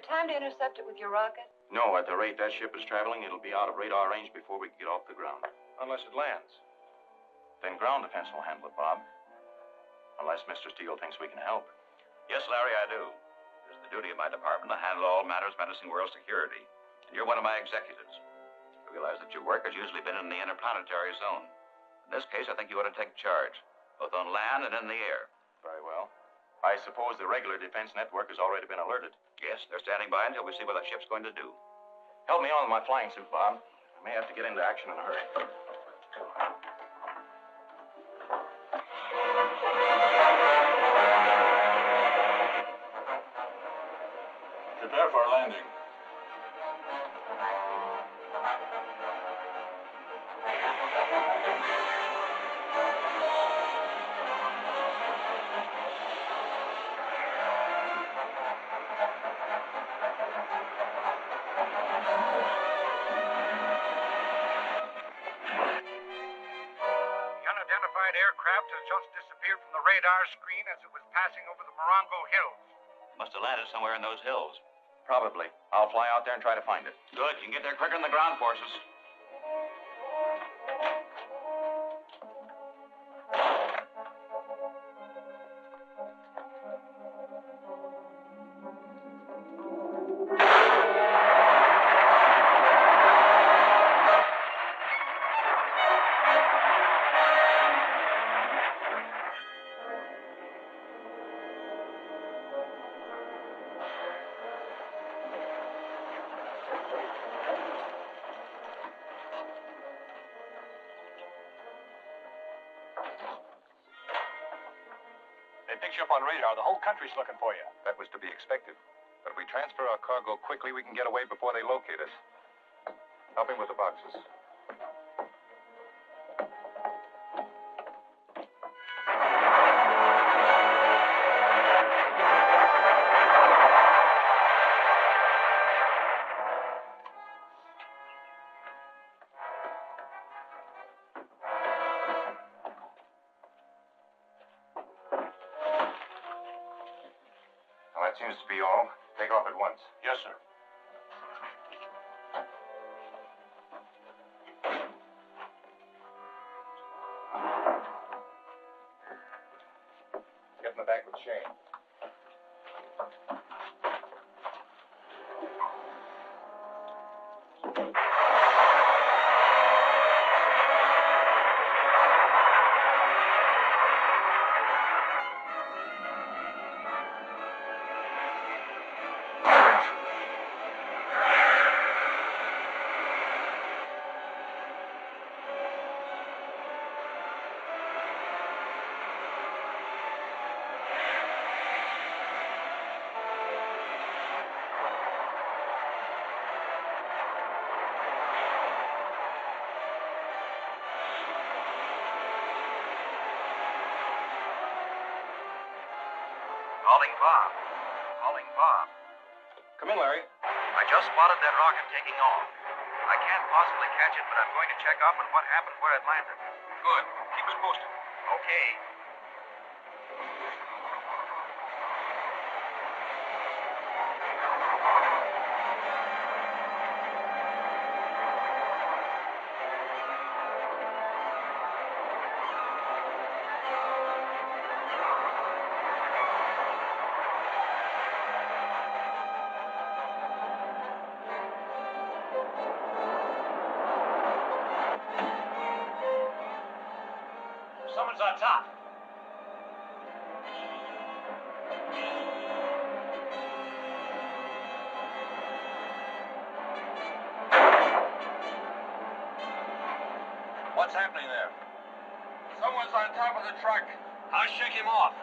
Time to intercept it with your rocket? No, at the rate that ship is traveling, it'll be out of radar range before we can get off the ground. Unless it lands. Then ground defense will handle it, Bob. Unless Mr. Steele thinks we can help. Yes, Larry, I do. It's the duty of my department to handle all matters menacing world security. And you're one of my executives. I realize that your work has usually been in the interplanetary zone. In this case, I think you ought to take charge, both on land and in the air. Very well. I suppose the regular defense network has already been alerted. Yes, they're standing by until we see what that ship's going to do. Help me on with my flying suit, Bob. I may have to get into action in a hurry. Prepare for our landing. Aircraft has just disappeared from the radar screen as it was passing over the Morongo Hills. Must have landed somewhere in those hills. Probably. I'll fly out there and try to find it. Good. You can get there quicker than the ground forces. Picked you up on radar. The whole country's looking for you. That was to be expected. But if we transfer our cargo quickly, we can get away before they locate us. Help him with the boxes. That seems to be all. Take off at once. Yes, sir. Get in the back with Shane. Calling Bob. Calling Bob. Come in, Larry. I just spotted that rocket taking off. I can't possibly catch it, but I'm going to check up on what happened where it landed. Good. Keep us posted. Okay. Someone's on top. What's happening there? Someone's on top of the truck. I'll shake him off.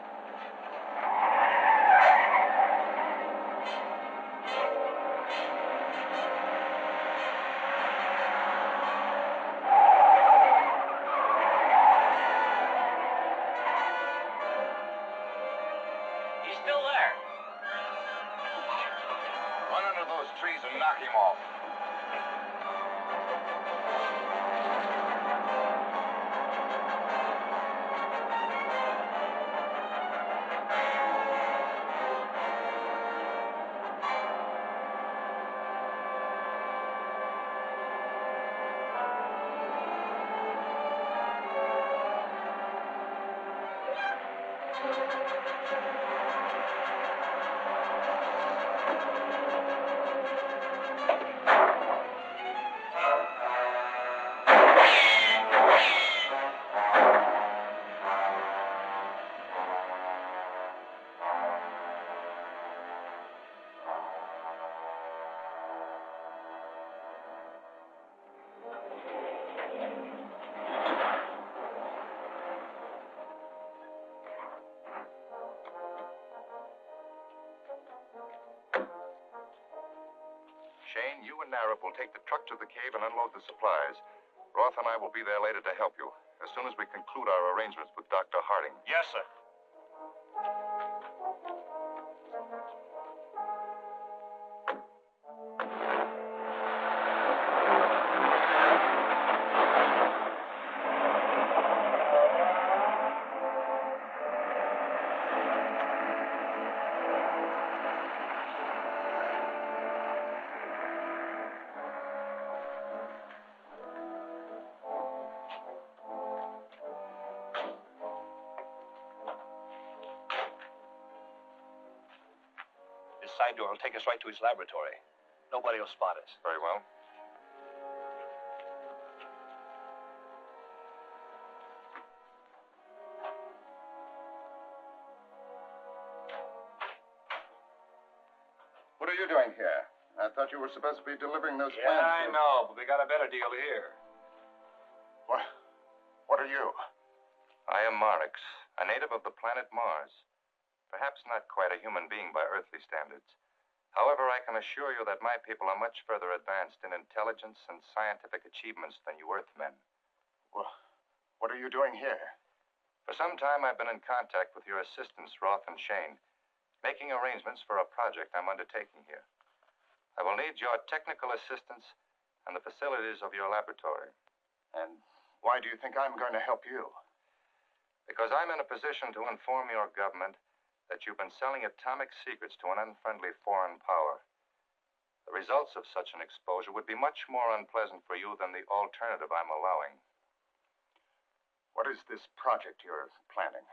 He's still there. Run under those trees and knock him off. Shane, you and Narab will take the truck to the cave and unload the supplies. Roth and I will be there later to help you, as soon as we conclude our arrangements with Dr. Harding. Yes, sir. This side door will take us right to his laboratory. Nobody will spot us. Very well. What are you doing here? I thought you were supposed to be delivering those plans. I know, but we got a better deal here. What are you? I am Marix, a native of the planet Mars. Perhaps not quite a human being by earthly standards. However, I can assure you that my people are much further advanced in intelligence and scientific achievements than you Earthmen. Well, what are you doing here? For some time, I've been in contact with your assistants, Roth and Shane, making arrangements for a project I'm undertaking here. I will need your technical assistance and the facilities of your laboratory. And why do you think I'm going to help you? Because I'm in a position to inform your government that you've been selling atomic secrets to an unfriendly foreign power. The results of such an exposure would be much more unpleasant for you than the alternative I'm allowing. What is this project you're planning?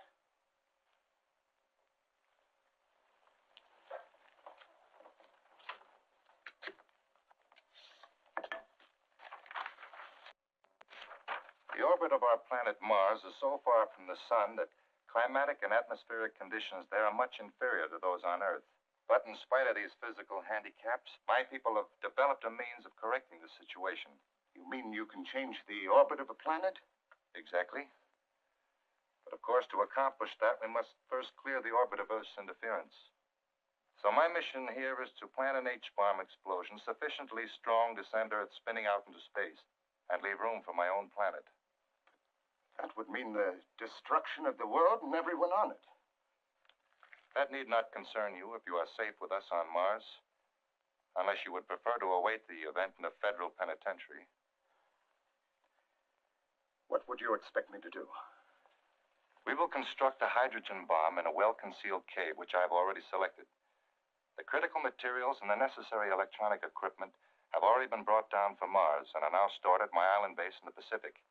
The orbit of our planet Mars is so far from the sun that climatic and atmospheric conditions there are much inferior to those on Earth. But in spite of these physical handicaps, my people have developed a means of correcting the situation. You mean you can change the orbit of a planet? Exactly. But of course, to accomplish that, we must first clear the orbit of Earth's interference. So my mission here is to plant an H-bomb explosion sufficiently strong to send Earth spinning out into space and leave room for my own planet. That would mean the destruction of the world and everyone on it. That need not concern you if you are safe with us on Mars, unless you would prefer to await the event in a federal penitentiary. What would you expect me to do? We will construct a hydrogen bomb in a well-concealed cave, which I've already selected. The critical materials and the necessary electronic equipment have already been brought down from Mars and are now stored at my island base in the Pacific.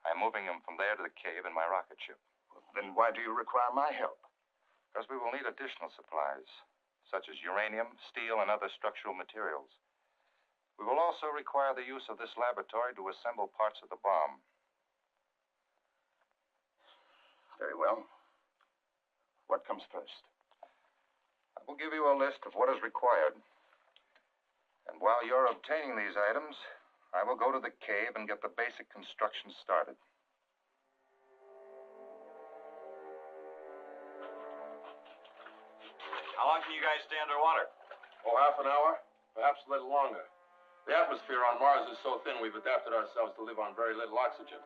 I'm moving them from there to the cave in my rocket ship. Well, then why do you require my help? Because we will need additional supplies, such as uranium, steel, and other structural materials. We will also require the use of this laboratory to assemble parts of the bomb. Very well. What comes first? I will give you a list of what is required. And while you're obtaining these items, I will go to the cave and get the basic construction started. How long can you guys stay underwater? Oh, half an hour? Perhaps a little longer. The atmosphere on Mars is so thin we've adapted ourselves to live on very little oxygen.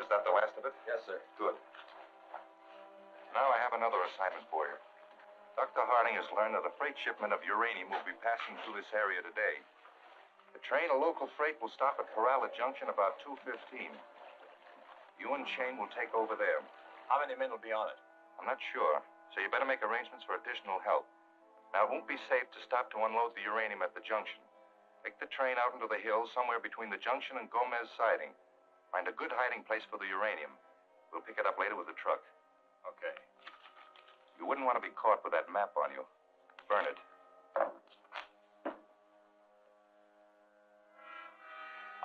Is that the last of it? Yes, sir. Good. Now I have another assignment for you. Dr. Harding has learned that a freight shipment of uranium will be passing through this area today. The train of local freight will stop at Perala Junction about 2:15. You and Shane will take over there. How many men will be on it? I'm not sure, so you better make arrangements for additional help. Now, it won't be safe to stop to unload the uranium at the junction. Take the train out into the hills somewhere between the junction and Gomez Siding. Find a good hiding place for the uranium. We'll pick it up later with the truck. Okay. You wouldn't want to be caught with that map on you. Burn it.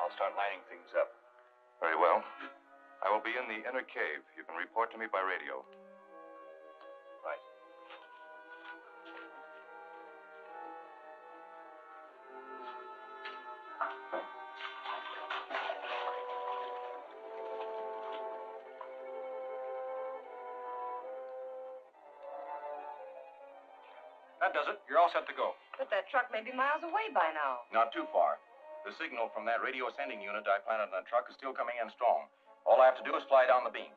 I'll start lining things up. Very well. I will be in the inner cave. You can report to me by radio. Right. That does it. You're all set to go. But that truck may be miles away by now. Not too far. The signal from that radio sending unit I planted on the truck is still coming in strong. All I have to do is fly down the beam.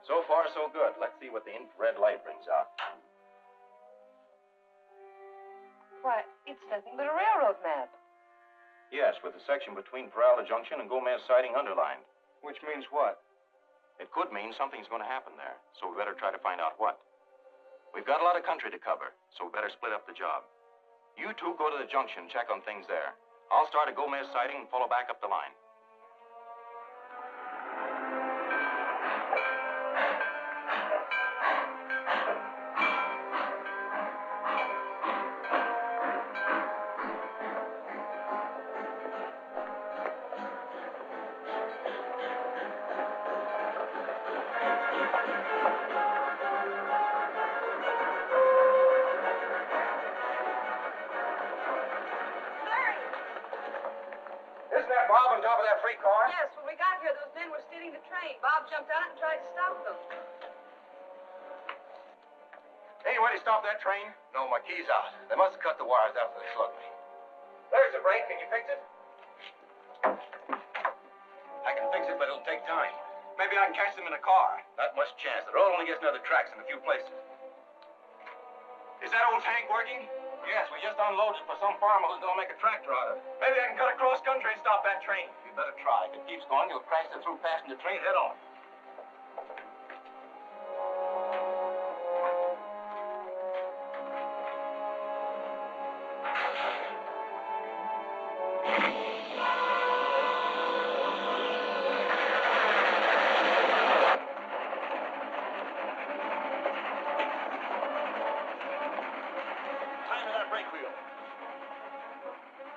So far, so good. Let's see what the infrared light brings out. Why, it's nothing but a railroad map. Yes, with the section between Perala Junction and Gomez Siding underlined. Which means what? It could mean something's going to happen there, so we better try to find out what. We've got a lot of country to cover, so we better split up the job. You two go to the junction, check on things there. I'll start at Gomez Siding and follow back up the line. freight car? Yes, when we got here, those men were stealing the train. Bob jumped on it and tried to stop them. Any way to stop that train? No, my key's out. They must have cut the wires after they slugged me. There's the brake. Can you fix it? I can fix it, but it'll take time. Maybe I can catch them in a car. Not much chance. The road only gets near the tracks in a few places. Is that old tank working? Yes, we just unloaded for some farmer who's going to make a tractor out of it. Maybe I can cut across country and stop that train. You better try. If it keeps going, you'll crash the through passenger train head on.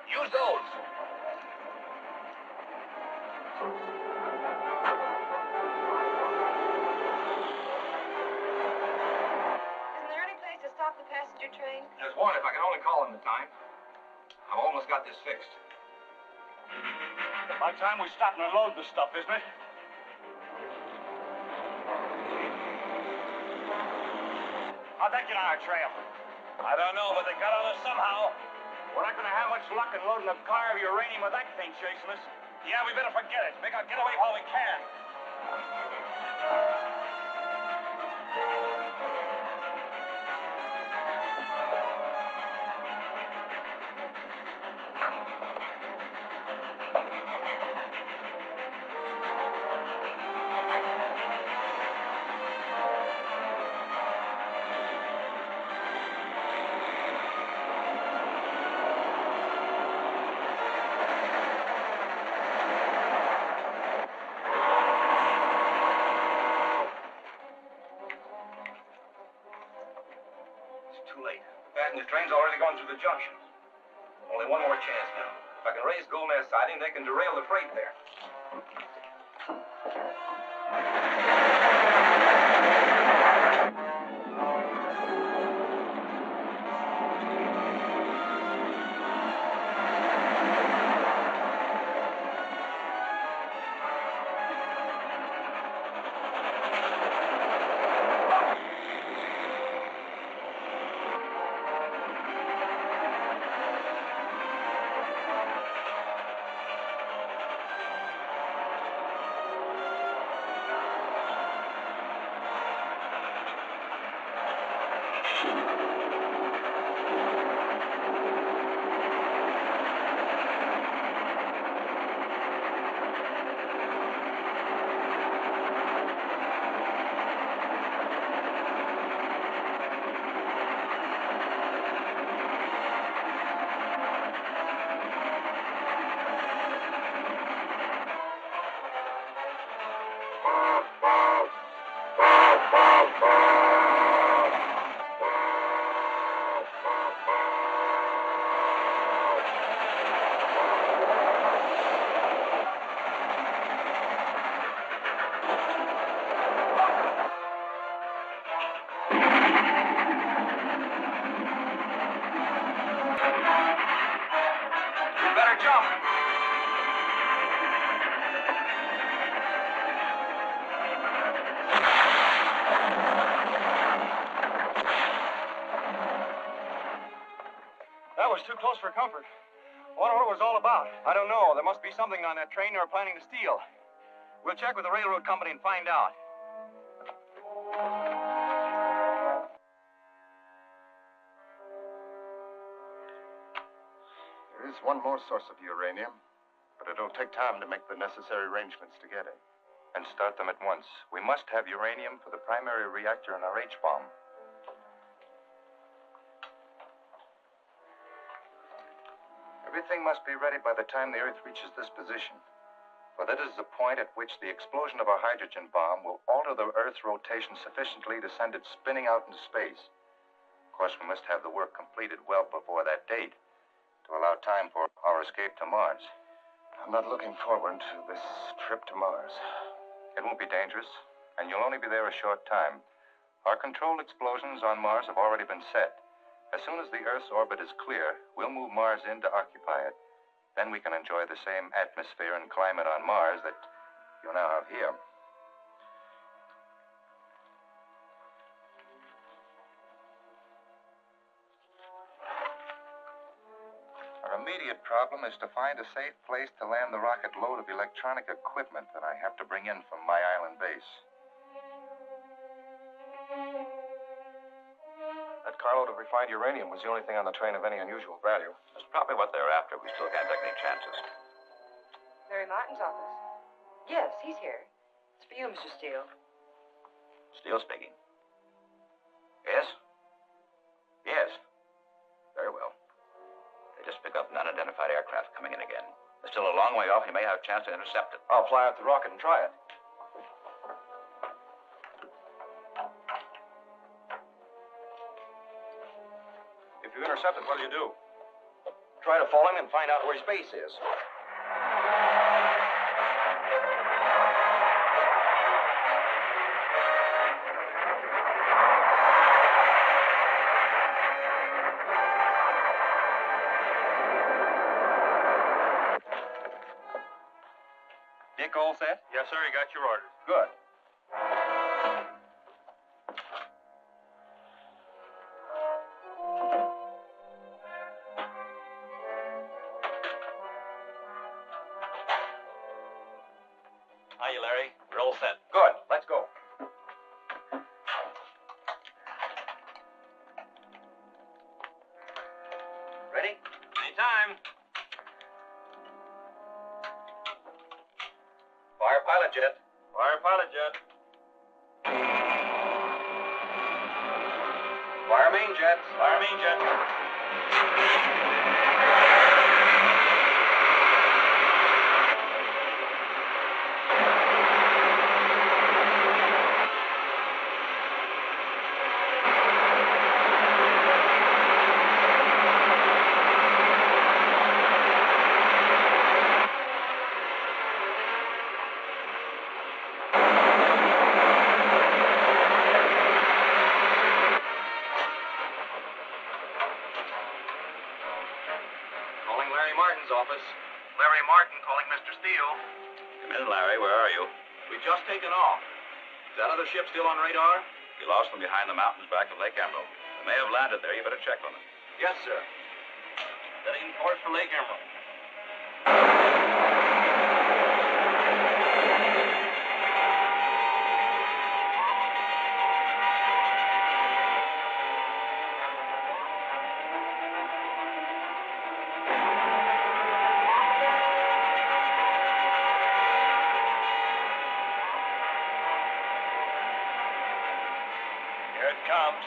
Use those. Isn't there any place to stop the passenger train? There's one if I can only call in the time. I've almost got this fixed. By the time we stop and unload the stuff, isn't it? How'd that get on our trail? I don't know, but they got on us somehow. We're not going to have much luck in loading a car of uranium with that thing chasing us. Yeah, we better forget it. Make our getaway while we can. Too late. The passenger train's already gone through the junction. Only one more chance now. If I can raise Gomez siding, they can derail the freight there. That was too close for comfort. I wonder what it was all about. I don't know. There must be something on that train they were planning to steal. We'll check with the railroad company and find out. There is one more source of uranium, but it'll take time to make the necessary arrangements to get it. And start them at once. We must have uranium for the primary reactor in our H-bomb. Everything must be ready by the time the Earth reaches this position. For that is the point at which the explosion of our hydrogen bomb will alter the Earth's rotation sufficiently to send it spinning out into space. Of course, we must have the work completed well before that date to allow time for our escape to Mars. I'm not looking forward to this trip to Mars. It won't be dangerous, and you'll only be there a short time. Our controlled explosions on Mars have already been set. As soon as the Earth's orbit is clear, we'll move Mars in to occupy it. Then we can enjoy the same atmosphere and climate on Mars that you now have here. Our immediate problem is to find a safe place to land the rocket load of electronic equipment that I have to bring in from my island base. That carload of refined uranium was the only thing on the train of any unusual value. That's probably what they're after. We still can't take any chances. Mary Martin's office. Yes, he's here. It's for you, Mr. Steele. Steele speaking. Yes? Yes. Very well. They just pick up an unidentified aircraft coming in again. They're still a long way off. You may have a chance to intercept it. I'll fly out the rocket and try it. If you intercept it, what do you do? Try to follow him and find out where his base is. Dick, all set? Yes, sir. He got your orders. Good. Hiya, Larry. We're all set. Good. Let's go. Ready? Anytime. Fire pilot jet. Fire pilot jet. Fire main jet. Fire main jet. Office. Larry Martin calling Mr. Steele. Come in, Larry. Where are you? We've just taken off. Is that other ship still on radar? We lost them behind the mountains back of Lake Emerald. They may have landed there. You better check on them. Yes, sir. Heading course for Lake Emerald. Here it comes.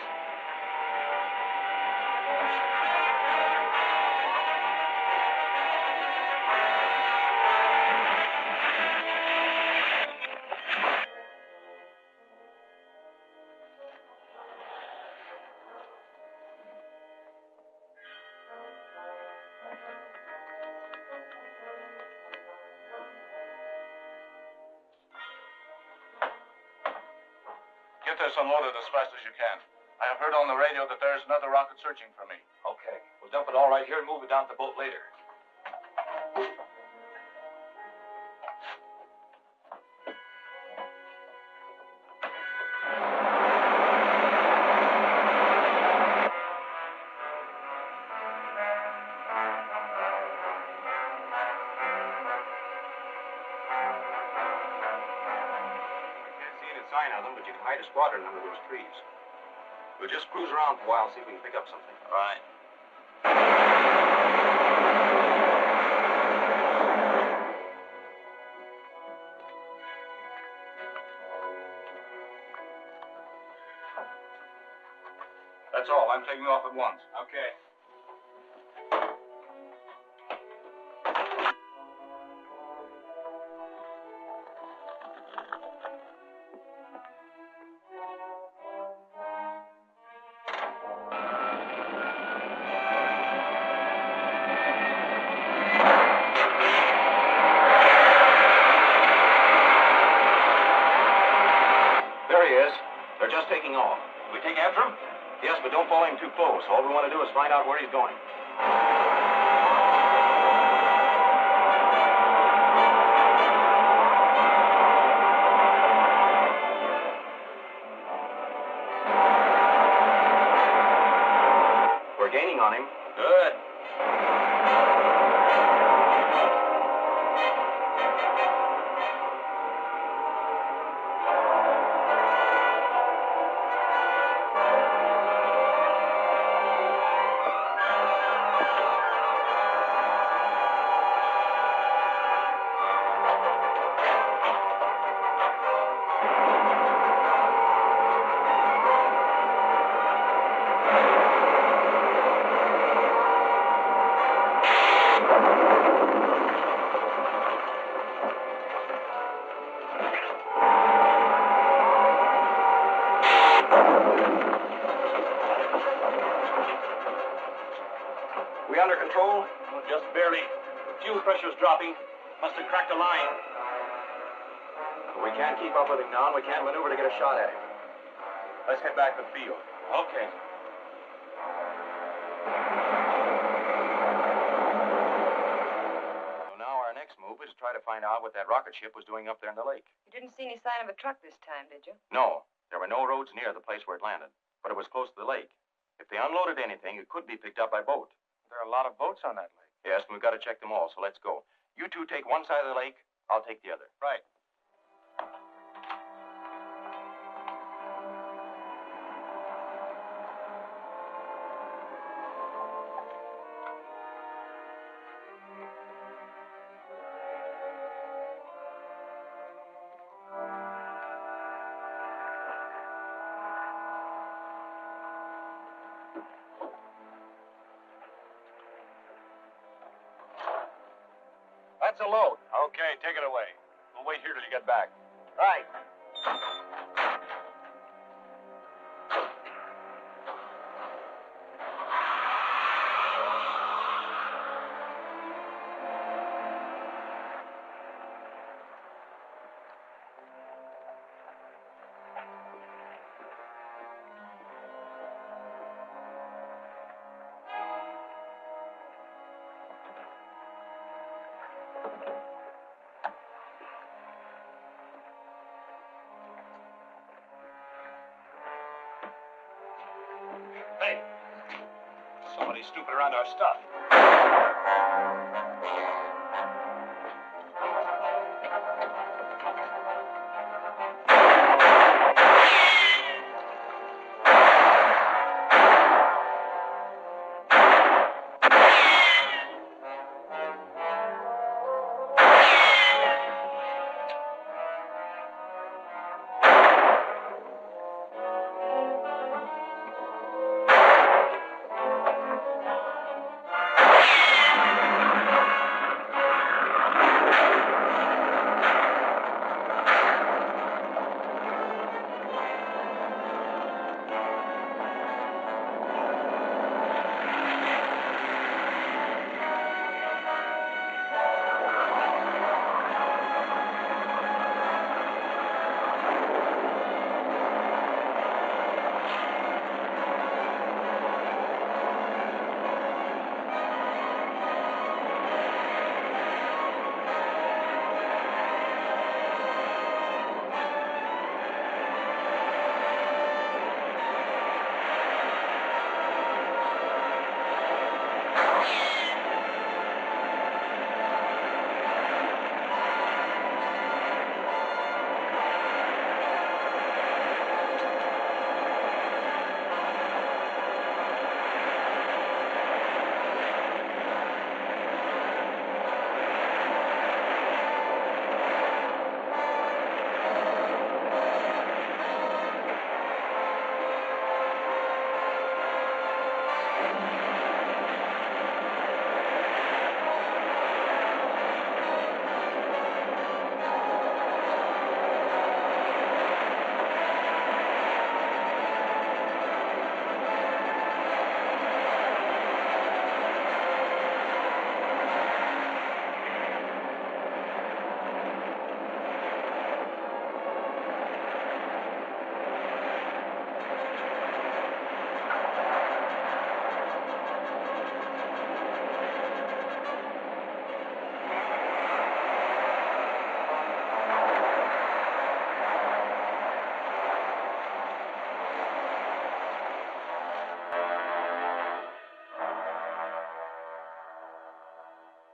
Get this unloaded as fast as you can. I have heard on the radio that there's another rocket searching for me. Okay. We'll dump it all right here and move it down to the boat later. Sign of them, but you can hide a squadron under those trees. We'll just cruise around for a while, see if we can pick up something. All right. That's all. I'm taking off at once. Okay. They're just taking off. We take after him? Yes, but don't follow him too close. All we want to do is find out where he's going. gaining on him. Good. We under control? Well, just barely. Fuel pressure's dropping. Must have cracked a line. We can't keep up with him now, and we can't maneuver to get a shot at him. Let's head back to the field. Okay. So now our next move is to try to find out what that rocket ship was doing up there in the lake. You didn't see any sign of a truck this time, did you? No, there were no roads near the place where it landed, but it was close to the lake. If they unloaded anything, it could be picked up by boat. There are a lot of boats on that lake. Yes, and we've got to check them all, so let's go. You two take one side of the lake, I'll take the other. Right. That's a load. Okay, take it away. We'll wait here till you get back. Right. Hey, somebody's snooping around our stuff.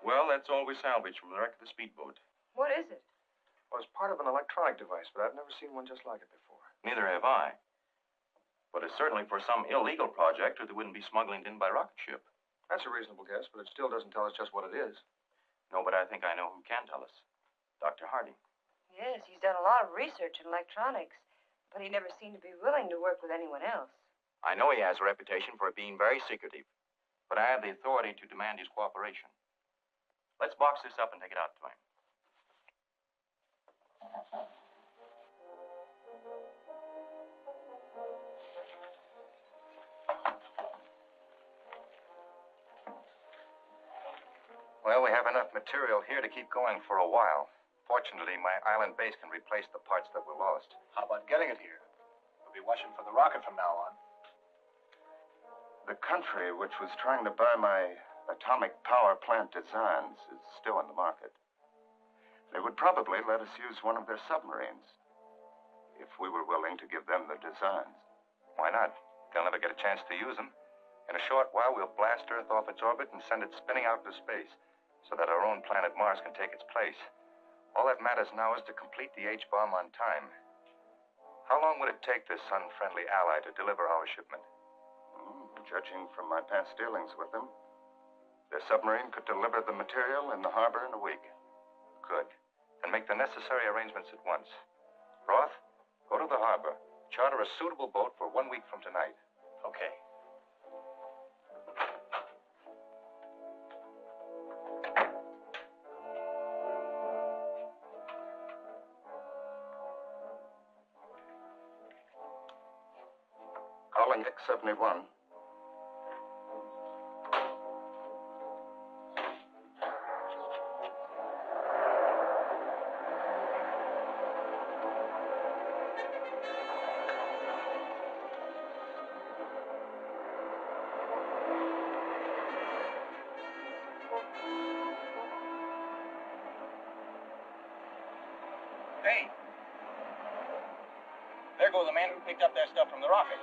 Well, that's all we salvaged from the wreck of the speedboat. What is it? Well, it's part of an electronic device, but I've never seen one just like it before. Neither have I. But it's certainly for some illegal project, or they wouldn't be smuggling it in by rocket ship. That's a reasonable guess, but it still doesn't tell us just what it is. No, but I think I know who can tell us. Dr. Hardy. Yes, he's done a lot of research in electronics, but he never seemed to be willing to work with anyone else. I know he has a reputation for being very secretive, but I have the authority to demand his cooperation. Let's box this up and take it out to him. Well, we have enough material here to keep going for a while. Fortunately, my island base can replace the parts that were lost. How about getting it here? We'll be watching for the rocket from now on. The country which was trying to buy my atomic power plant designs is still in the market. They would probably let us use one of their submarines if we were willing to give them the designs. Why not? They'll never get a chance to use them. In a short while, we'll blast Earth off its orbit and send it spinning out into space so that our own planet Mars can take its place. All that matters now is to complete the H-bomb on time. How long would it take this unfriendly ally to deliver our shipment? Judging from my past dealings with them, their submarine could deliver the material in the harbor in a week. Good. And make the necessary arrangements at once. Roth, go to the harbor. Charter a suitable boat for 1 week from tonight. Okay. Calling X-71. Hey. There go the men who picked up that stuff from the rocket.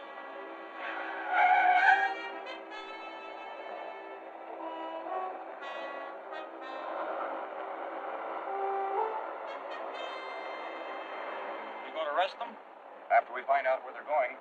You going to arrest them? After we find out where they're going.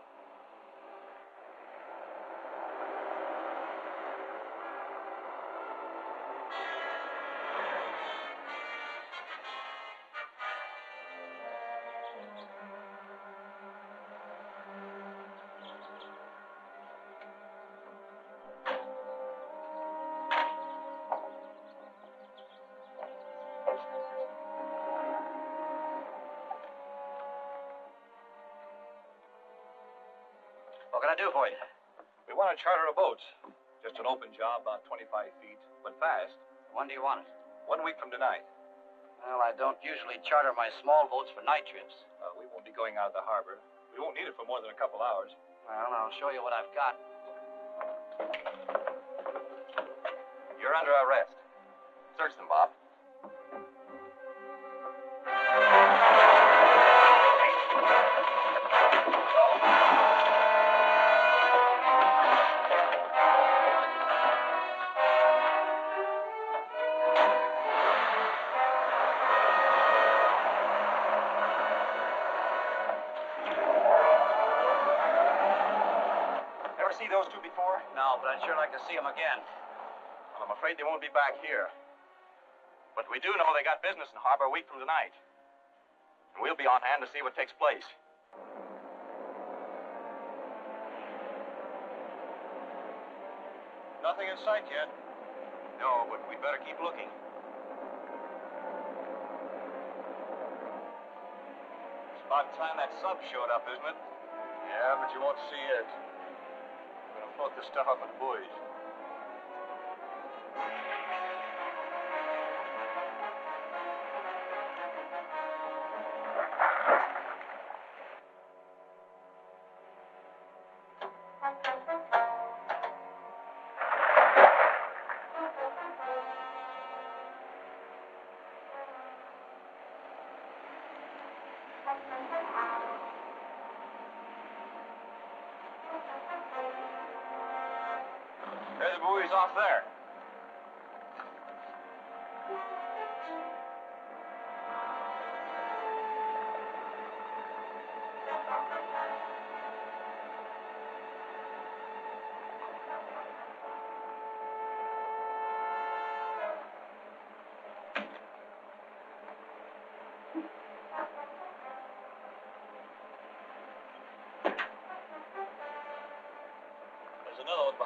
What can I do for you? We want to charter a boat. Just an open job, about 25 feet, but fast. When do you want it? 1 week from tonight. Well, I don't usually charter my small boats for night trips. We won't be going out of the harbor. We won't need it for more than a couple hours. Well, I'll show you what I've got. You're under arrest. Search them, Bob. See those two before? No, but I'd sure like to see them again. Well, I'm afraid they won't be back here. But we do know they got business in harbor a week from tonight. And we'll be on hand to see what takes place. Nothing in sight yet. No, but we'd better keep looking. It's about time that sub showed up, isn't it? Yeah, but you won't see it. We're gonna float this stuff up in buoys. There's the buoys off there.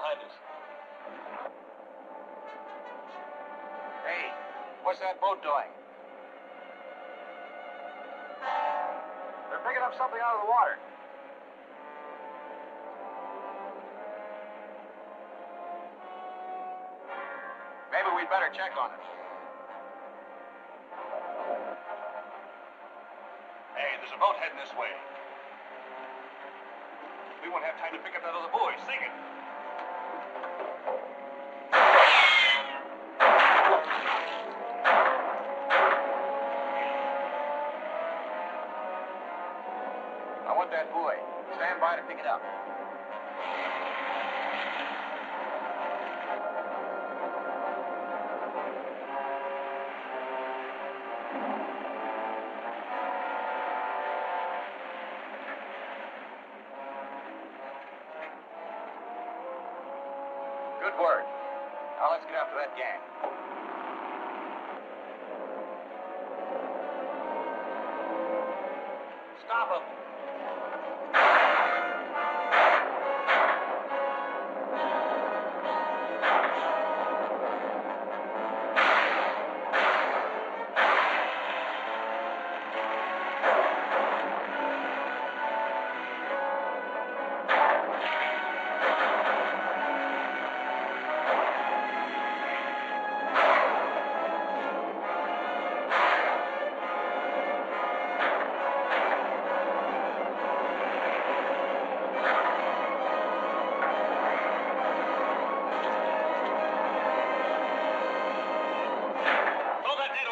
behind us. Hey, what's that boat doing? They're picking up something out of the water. Maybe we'd better check on it. Hey, there's a boat heading this way. We won't have time to pick up that other buoy. Sing it. I want that buoy. Stand by to pick it up. Good work. Now let's get after that gang. Stop them.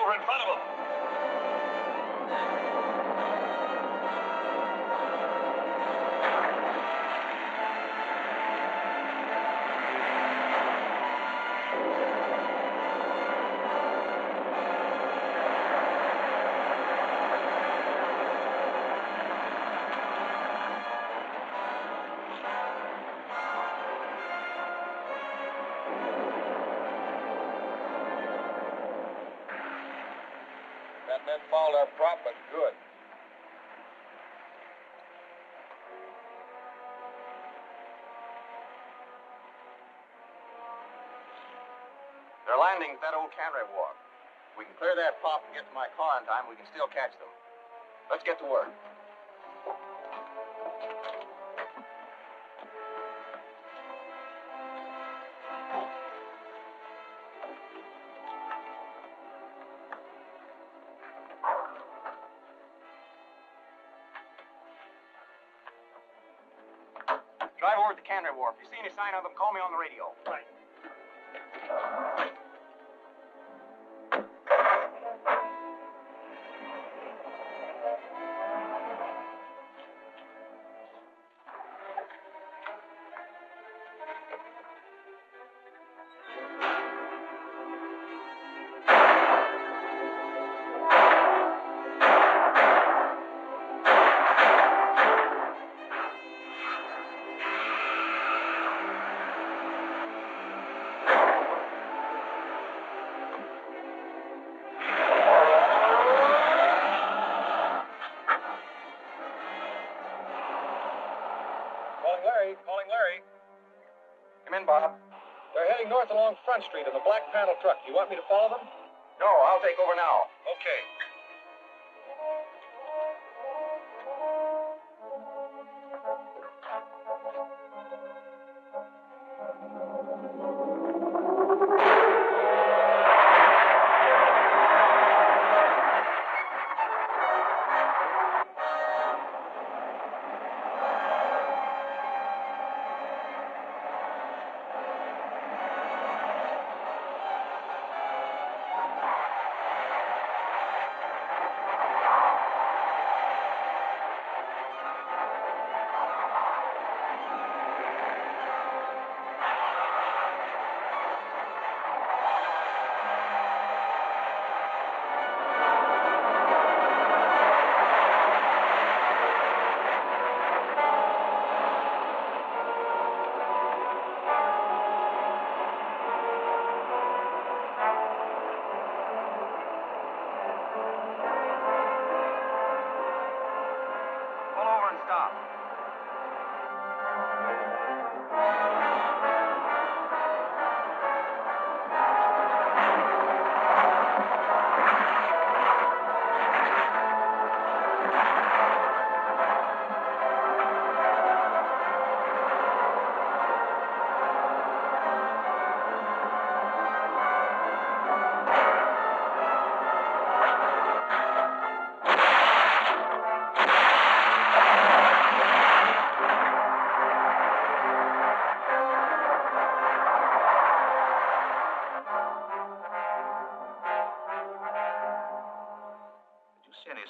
In front of them. That men fouled our prop, but good. They're landing at that old cannery wharf. If we can clear that pop and get to my car in time, we can still catch them. Let's get to work. Drive over to the cannery wharf. If you see any sign of them, call me on the radio. Right. Calling Larry. Come in, Bob. They're heading north along Front Street in the black panel truck. Do you want me to follow them? No, I'll take over now. Okay.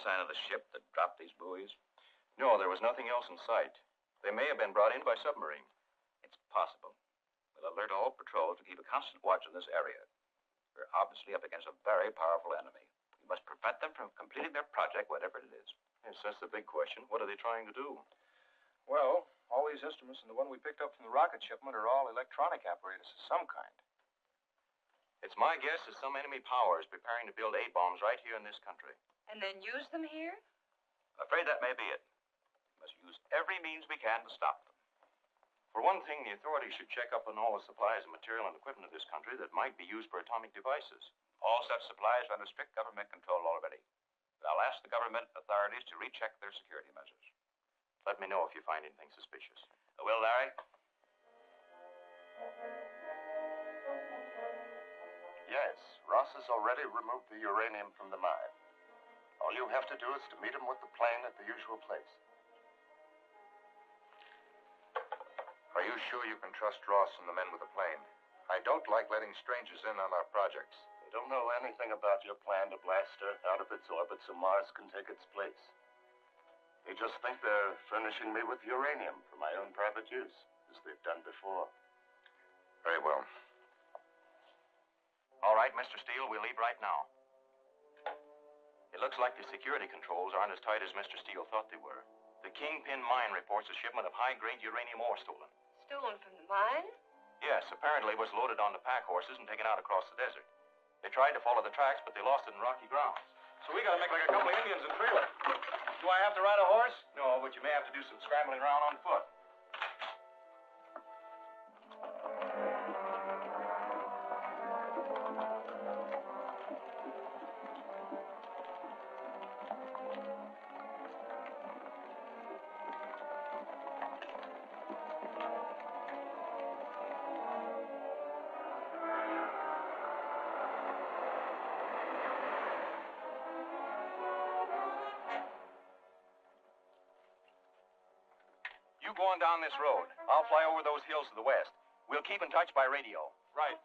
sign of the ship that dropped these buoys? No, there was nothing else in sight. They may have been brought in by submarine. It's possible. We'll alert all patrols to keep a constant watch in this area. We're obviously up against a very powerful enemy. We must prevent them from completing their project, whatever it is. Yes, that's the big question. What are they trying to do? Well, all these instruments and the one we picked up from the rocket shipment are all electronic apparatus of some kind. It's my guess that some enemy power is preparing to build A-bombs right here in this country. And then use them here? I'm afraid that may be it. We must use every means we can to stop them. For one thing, the authorities should check up on all the supplies and material and equipment of this country that might be used for atomic devices. All such supplies are under strict government control already. But I'll ask the government authorities to recheck their security measures. Let me know if you find anything suspicious. I will, Larry. Yes, Ross has already removed the uranium from the mine. All you have to do is to meet him with the plane at the usual place. Are you sure you can trust Ross and the men with the plane? I don't like letting strangers in on our projects. They don't know anything about your plan to blast Earth out of its orbit so Mars can take its place. They just think they're furnishing me with uranium for my own private use, as they've done before. Very well. All right, Mr. Steele, we'll leave right now. It looks like the security controls aren't as tight as Mr. Steele thought they were. The Kingpin Mine reports a shipment of high-grade uranium ore stolen. Stolen from the mine? Yes, apparently it was loaded onto pack horses and taken out across the desert. They tried to follow the tracks, but they lost it in rocky ground. So we gotta make like a couple of Indians and trail it. Do I have to ride a horse? No, but you may have to do some scrambling around on foot. You go on down this road. I'll fly over those hills to the west. We'll keep in touch by radio. Right.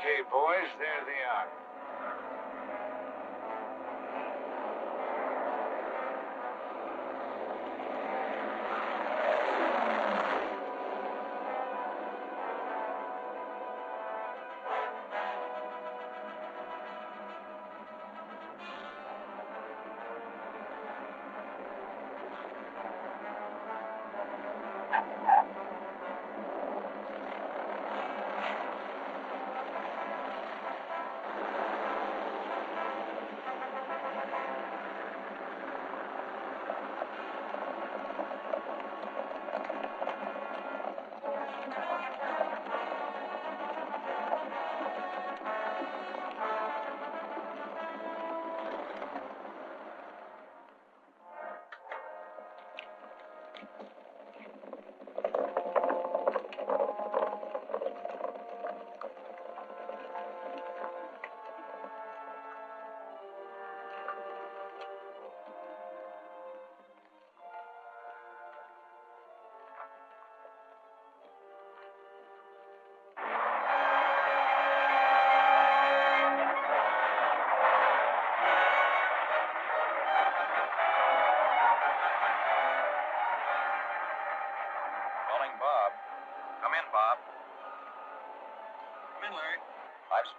Okay, boys, there they are.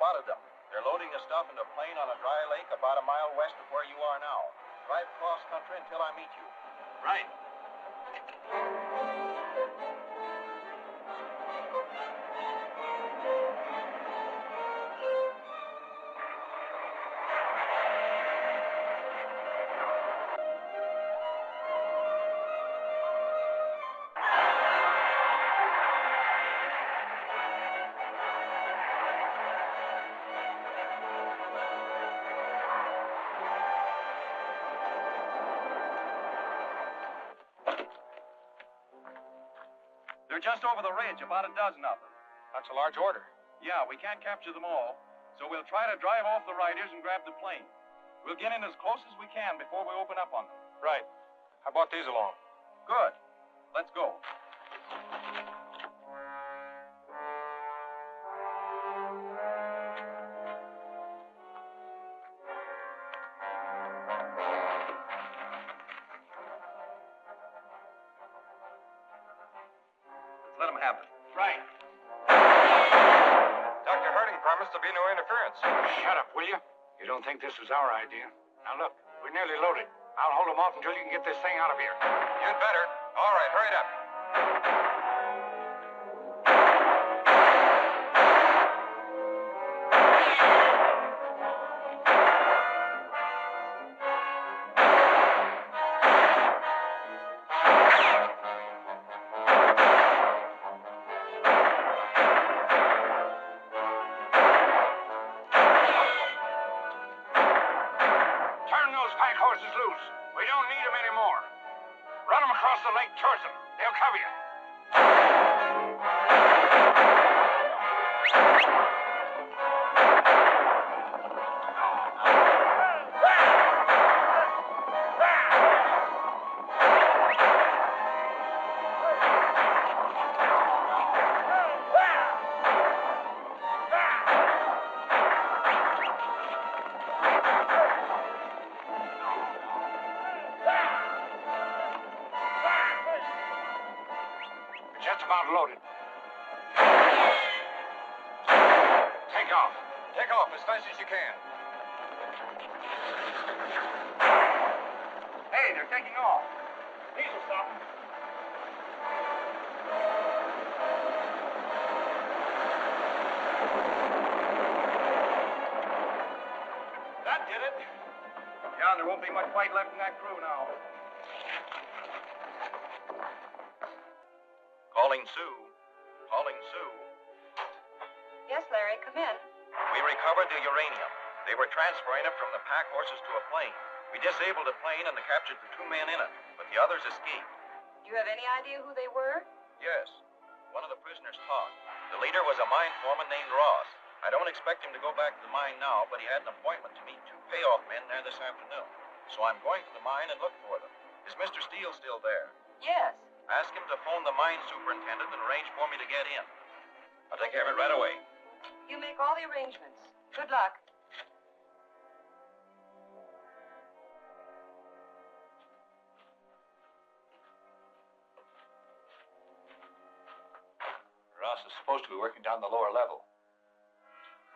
spotted them. They're loading the stuff into a plane on a dry lake about a mile west of where you are now. Drive cross country until I meet you. Right. They're just over the ridge, about a dozen of them. That's a large order. Yeah, we can't capture them all, so we'll try to drive off the riders and grab the plane. We'll get in as close as we can before we open up on them. Right. I brought these along. Good. Let's go. Let them have it. Right. Dr. Harding promised to be no interference. Shut up, will you? You don't think this was our idea? Now look, we're nearly loaded. I'll hold them off until you can get this thing out of here. You'd better. All right, hurry it up. Turn those pack horses loose. We don't need them anymore. Run them across the lake towards them. They'll cover you. Just about loaded. Take off. Take off as fast as you can. Hey, they're taking off. These will stop them. That did it. Yeah, there won't be much fight left in that crew now. Calling Sue. Calling Sue. Yes, Larry, come in. We recovered the uranium. They were transferring it from the pack horses to a plane. We disabled the plane and captured the 2 men in it, but the others escaped. Do you have any idea who they were? Yes. One of the prisoners talked. The leader was a mine foreman named Ross. I don't expect him to go back to the mine now, but he had an appointment to meet 2 payoff men there this afternoon. So I'm going to the mine and look for them. Is Mr. Steele still there? Yes. Ask him to phone the mine superintendent and arrange for me to get in. I'll take care of it right away. You make all the arrangements. Good luck. Ross is supposed to be working down the lower level.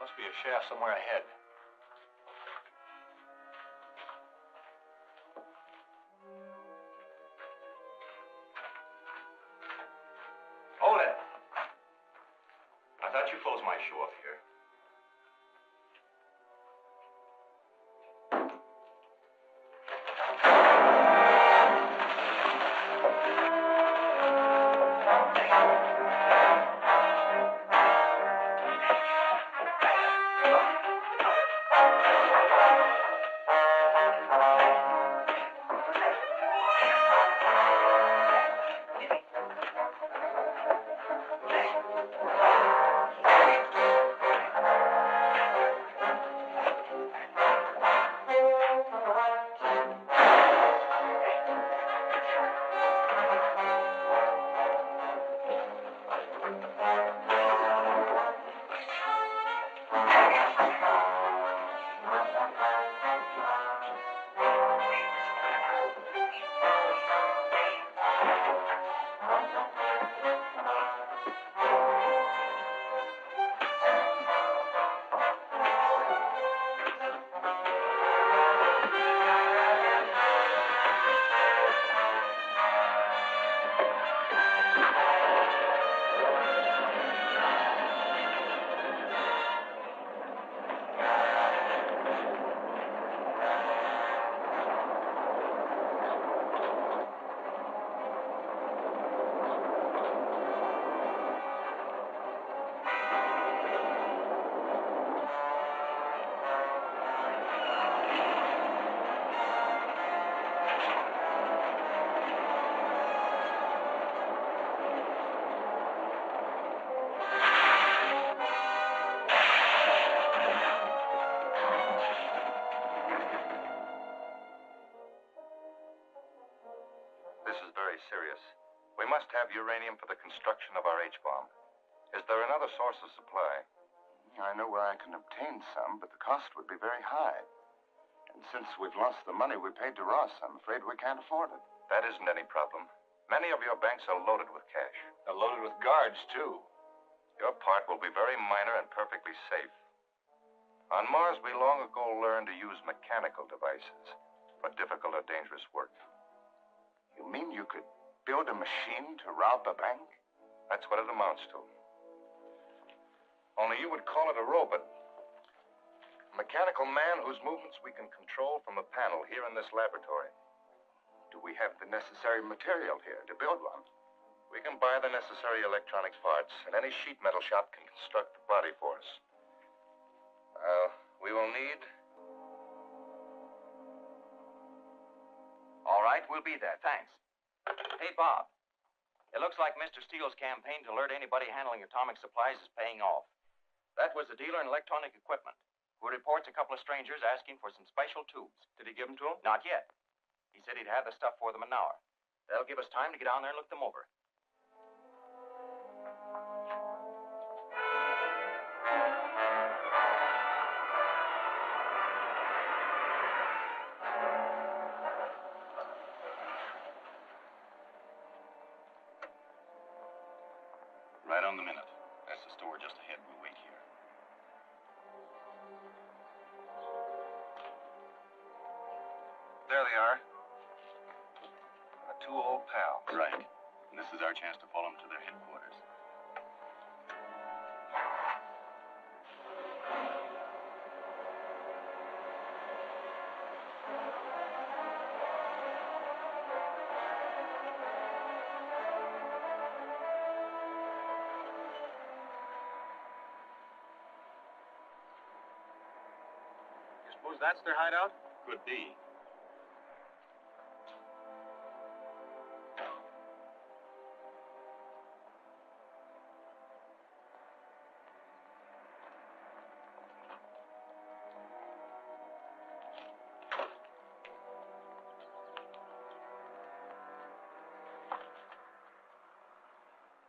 Must be a shaft somewhere ahead. Hold it. I thought you fellows might show up here. serious. We must have uranium for the construction of our H-bomb. Is there another source of supply? I know where I can obtain some, but the cost would be very high. And since we've lost the money we paid to Ross, I'm afraid we can't afford it. That isn't any problem. Many of your banks are loaded with cash. They're loaded with guards, too. Your part will be very minor and perfectly safe. On Mars, we long ago learned to use mechanical devices for difficult or dangerous work. You mean you could build a machine to rob a bank? That's what it amounts to. Only you would call it a robot. A mechanical man whose movements we can control from a panel here in this laboratory. Do we have the necessary material here to build one? We can buy the necessary electronic parts, and any sheet metal shop can construct the body for us. We will need... All right, we'll be there. Thanks. Hey, Bob. It looks like Mr. Steele's campaign to alert anybody handling atomic supplies is paying off. That was the dealer in electronic equipment who reports a couple of strangers asking for some special tubes. Did he give them to him? Not yet. He said he'd have the stuff for them in an hour. That'll give us time to get down there and look them over. Right on the minute. That's the store just ahead. We'll wait here. There they are. Our two old pals. Right. And this is our chance to follow them to their headquarters. Suppose that's their hideout? Could be.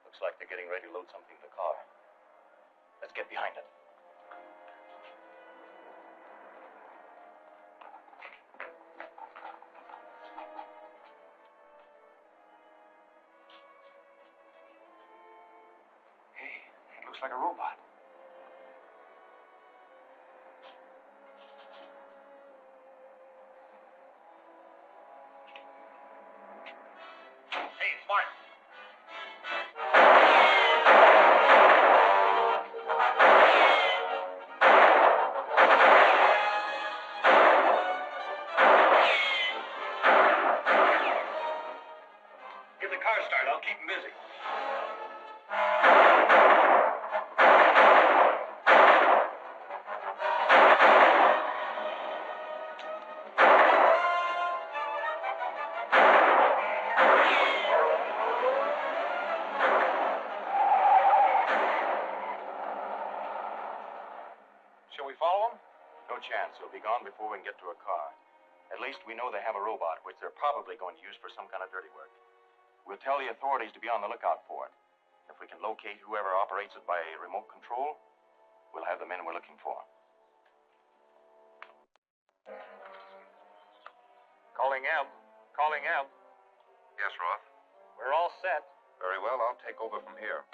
Looks like they're getting ready to load something in the car. Let's get behind it. Looks like a robot. Hey, it's Martin. Get the car started. I'll keep him busy. Shall we follow them? No chance. They'll be gone before we can get to a car. At least we know they have a robot, which they're probably going to use for some kind of dirty work. We'll tell the authorities to be on the lookout for it. If we can locate whoever operates it by remote control, we'll have the men we're looking for. Calling M. Calling M. Yes, Roth? We're all set. Very well, I'll take over from here.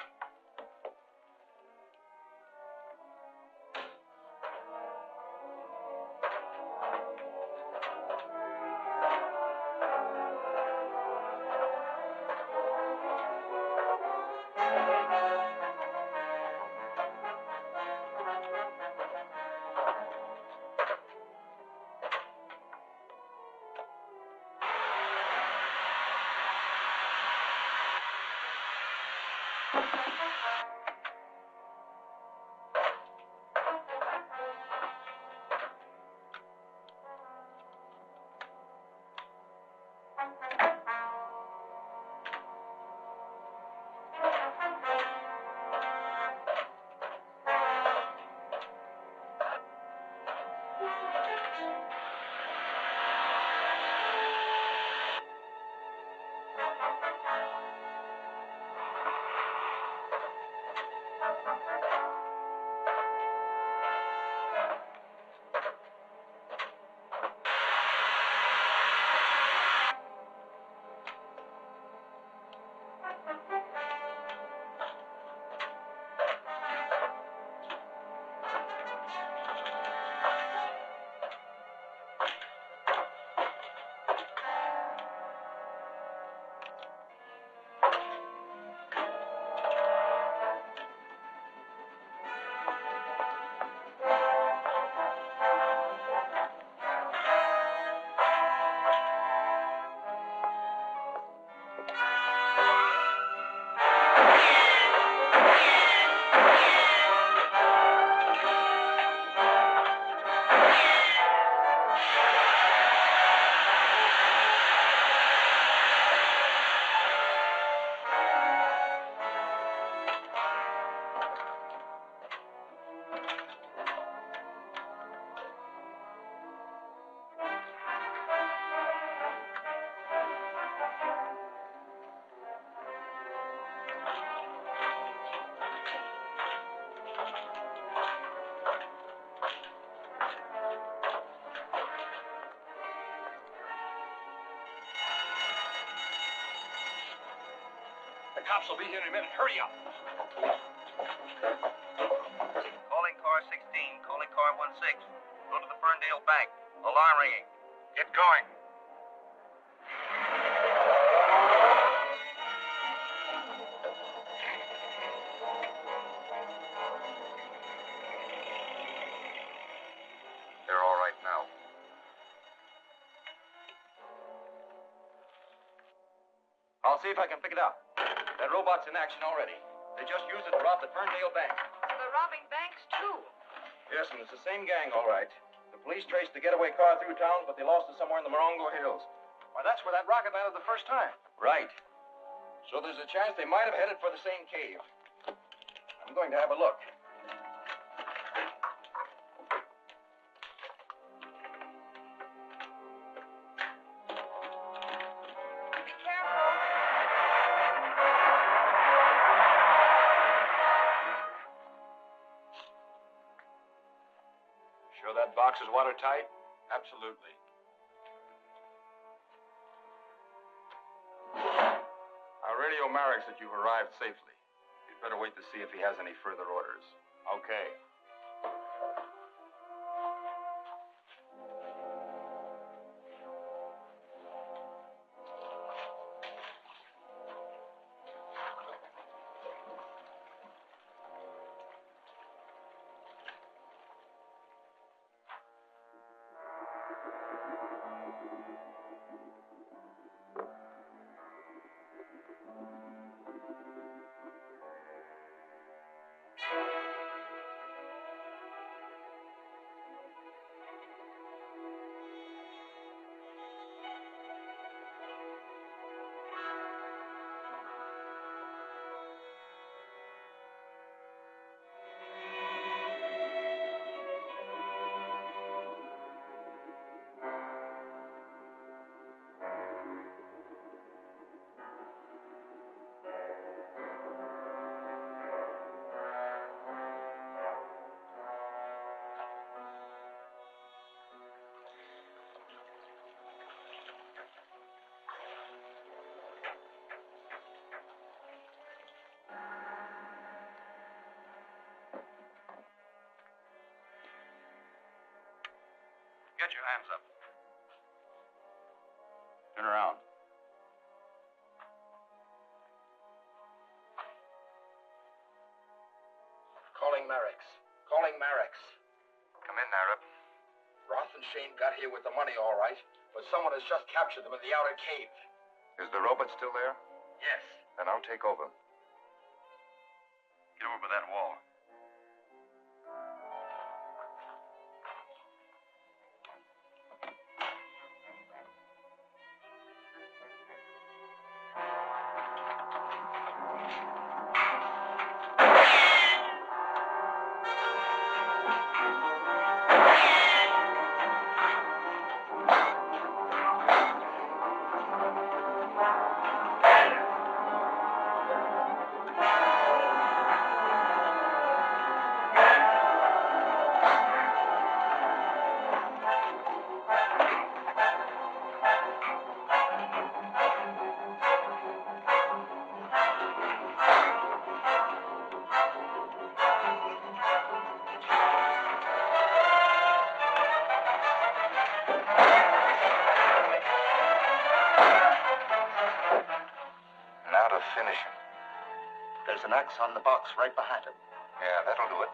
cops will be here in a minute. Hurry up. Calling car 16, calling car 16. Go to the Ferndale Bank. Alarm ringing. Get going. They're all right now. I'll see if I can pick it up. That robot's in action already. They just used it to rob the Ferndale Bank. So they're robbing banks, too. Yes, and it's the same gang, all right. The police traced the getaway car through town, but they lost it somewhere in the Morongo Hills. Why, that's where that rocket landed the first time. Right. So there's a chance they might have headed for the same cave. I'm going to have a look. Be careful. Sure that box is watertight? Absolutely. I'll radio Marix that you've arrived safely. You'd better wait to see if he has any further orders. Okay. Get your hands up. Turn around. Calling Marix. Calling Marix. Come in, Arab. Roth and Shane got here with the money all right, but someone has just captured them in the outer cave. Is the robot still there? Yes. Then I'll take over. Get over by that wall. Now to finish him. There's an axe on the box right behind him. Yeah, that'll do it.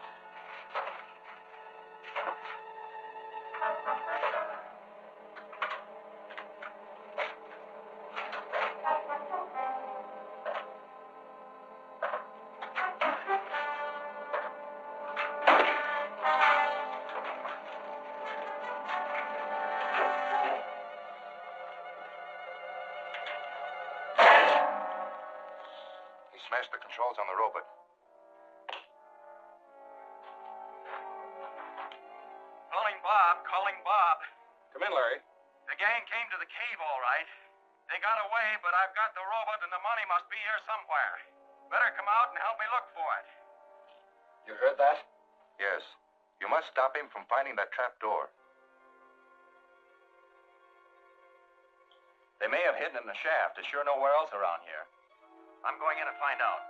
He smashed the controls on the robot. Calling Bob, calling Bob. Come in, Larry. The gang came to the cave all right. They got away, but I've got the robot and the money must be here somewhere. Better come out and help me look for it. You heard that? Yes. You must stop him from finding that trap door. They may have hidden in the shaft. There's sure nowhere else around here. I'm going in and find out.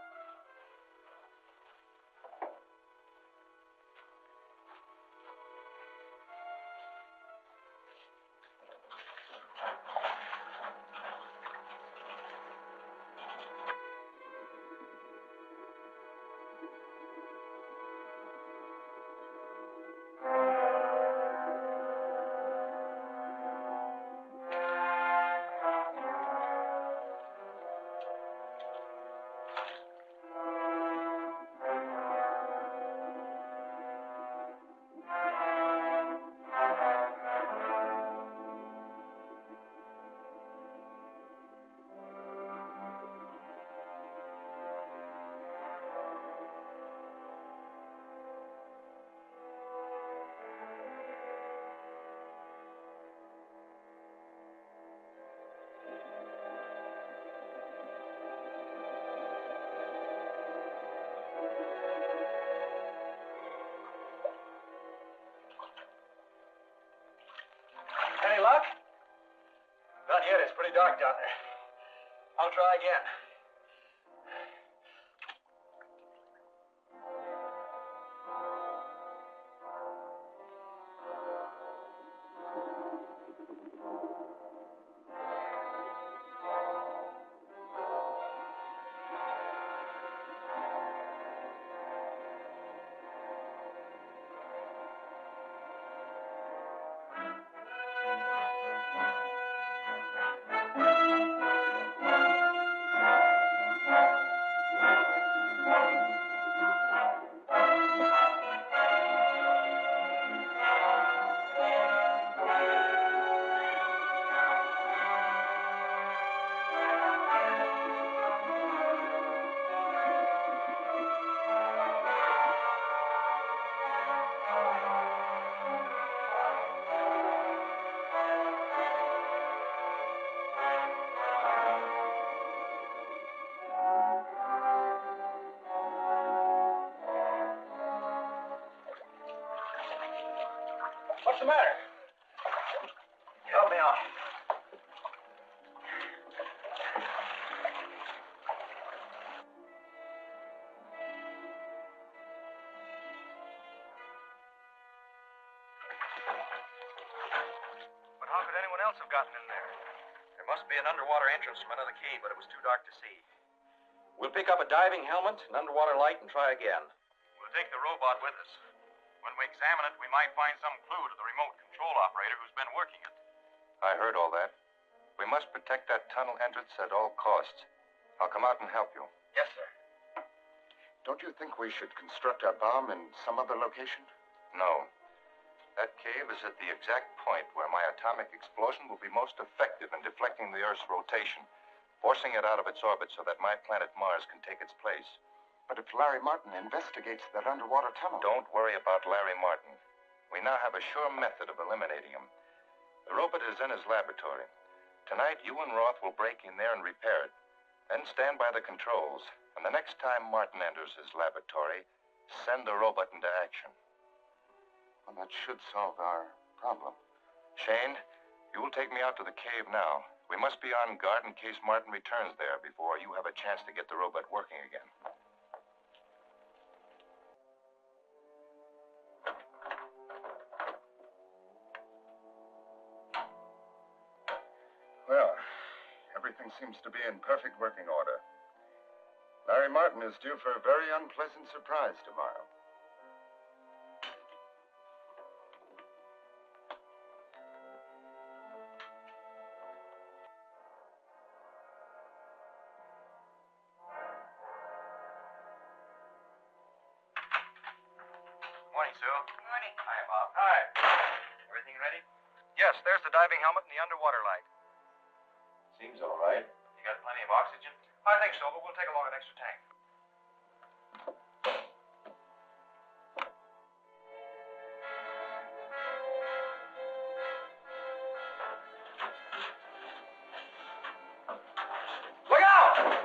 Any luck? Not yet. It's pretty dark down there. I'll try again. What's the matter? Help me out. But how could anyone else have gotten in there? There must be an underwater entrance from another cave, but it was too dark to see. We'll pick up a diving helmet, an underwater light, and try again. We'll take the robot with us. When we examine it, we might find some clue to the remote control operator who's been working it. I heard all that. We must protect that tunnel entrance at all costs. I'll come out and help you. Yes, sir. Don't you think we should construct our bomb in some other location? No. That cave is at the exact point where my atomic explosion will be most effective in deflecting the Earth's rotation, forcing it out of its orbit so that my planet Mars can take its place. But if Larry Martin investigates that underwater tunnel... Don't worry about Larry Martin. We now have a sure method of eliminating him. The robot is in his laboratory. Tonight, you and Roth will break in there and repair it. Then stand by the controls. And the next time Martin enters his laboratory, send the robot into action. Well, that should solve our problem. Shane, you will take me out to the cave now. We must be on guard in case Martin returns there before you have a chance to get the robot working again. Well, everything seems to be in perfect working order. Larry Martin is due for a very unpleasant surprise tomorrow. Morning, Sue. Morning. Hi, Bob. Hi. Everything ready? Yes, there's the diving helmet and the underwater light. Seems all right. You got plenty of oxygen? I think so, but we'll take along an extra tank. Look out!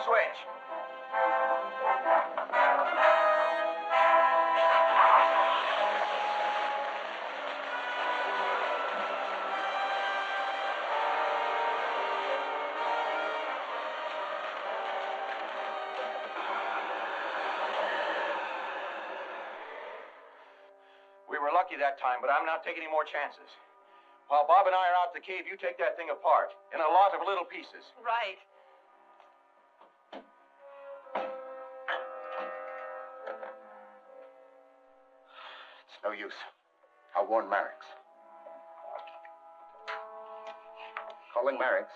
switch. We were lucky that time, but I'm not taking any more chances. While Bob and I are out the cave, you take that thing apart in a lot of little pieces. Right. It's no use. I'll warn Mareks. Calling Mareks.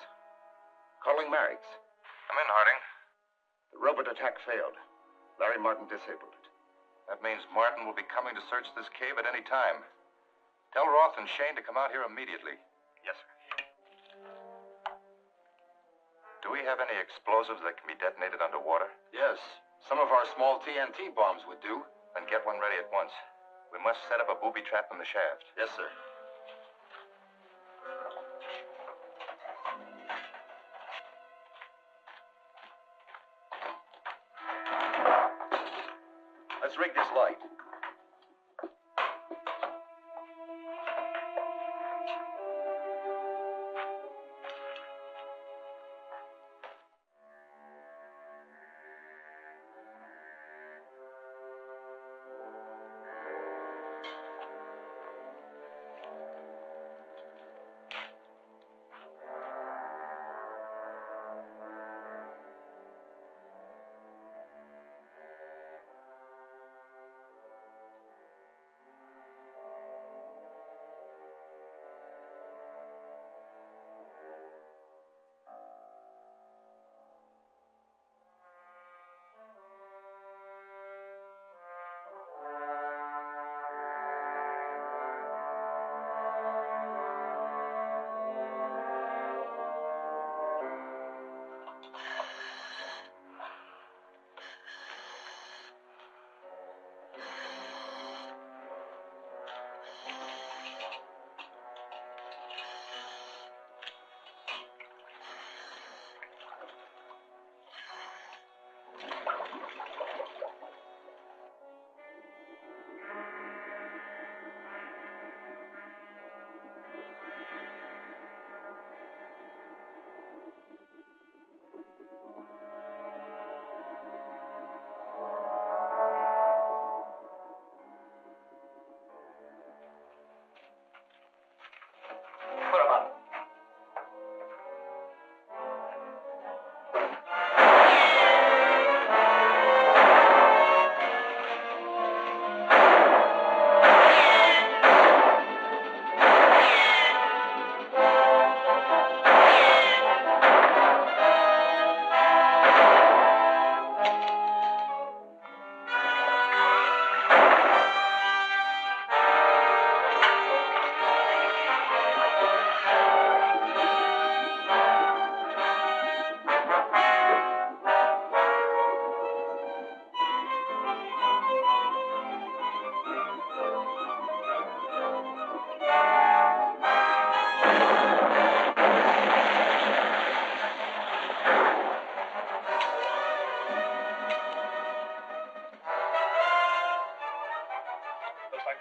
Calling Mareks. Come in, Harding. The robot attack failed. Larry Martin disabled it. That means Martin will be coming to search this cave at any time. Tell Roth and Shane to come out here immediately. Yes, sir. Do we have any explosives that can be detonated underwater? Yes. Some of our small TNT bombs would do. Then get one ready at once. We must set up a booby trap in the shaft. Yes, sir. Let's rig this light.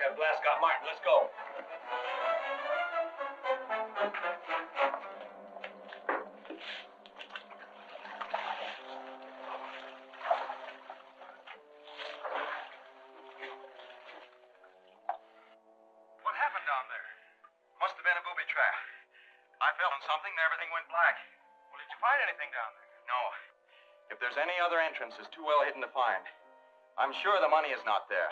That blast got Martin. Let's go. What happened down there? Must have been a booby trap. I fell on something and everything went black. Well, did you find anything down there? No. If there's any other entrance, it's too well hidden to find. I'm sure the money is not there.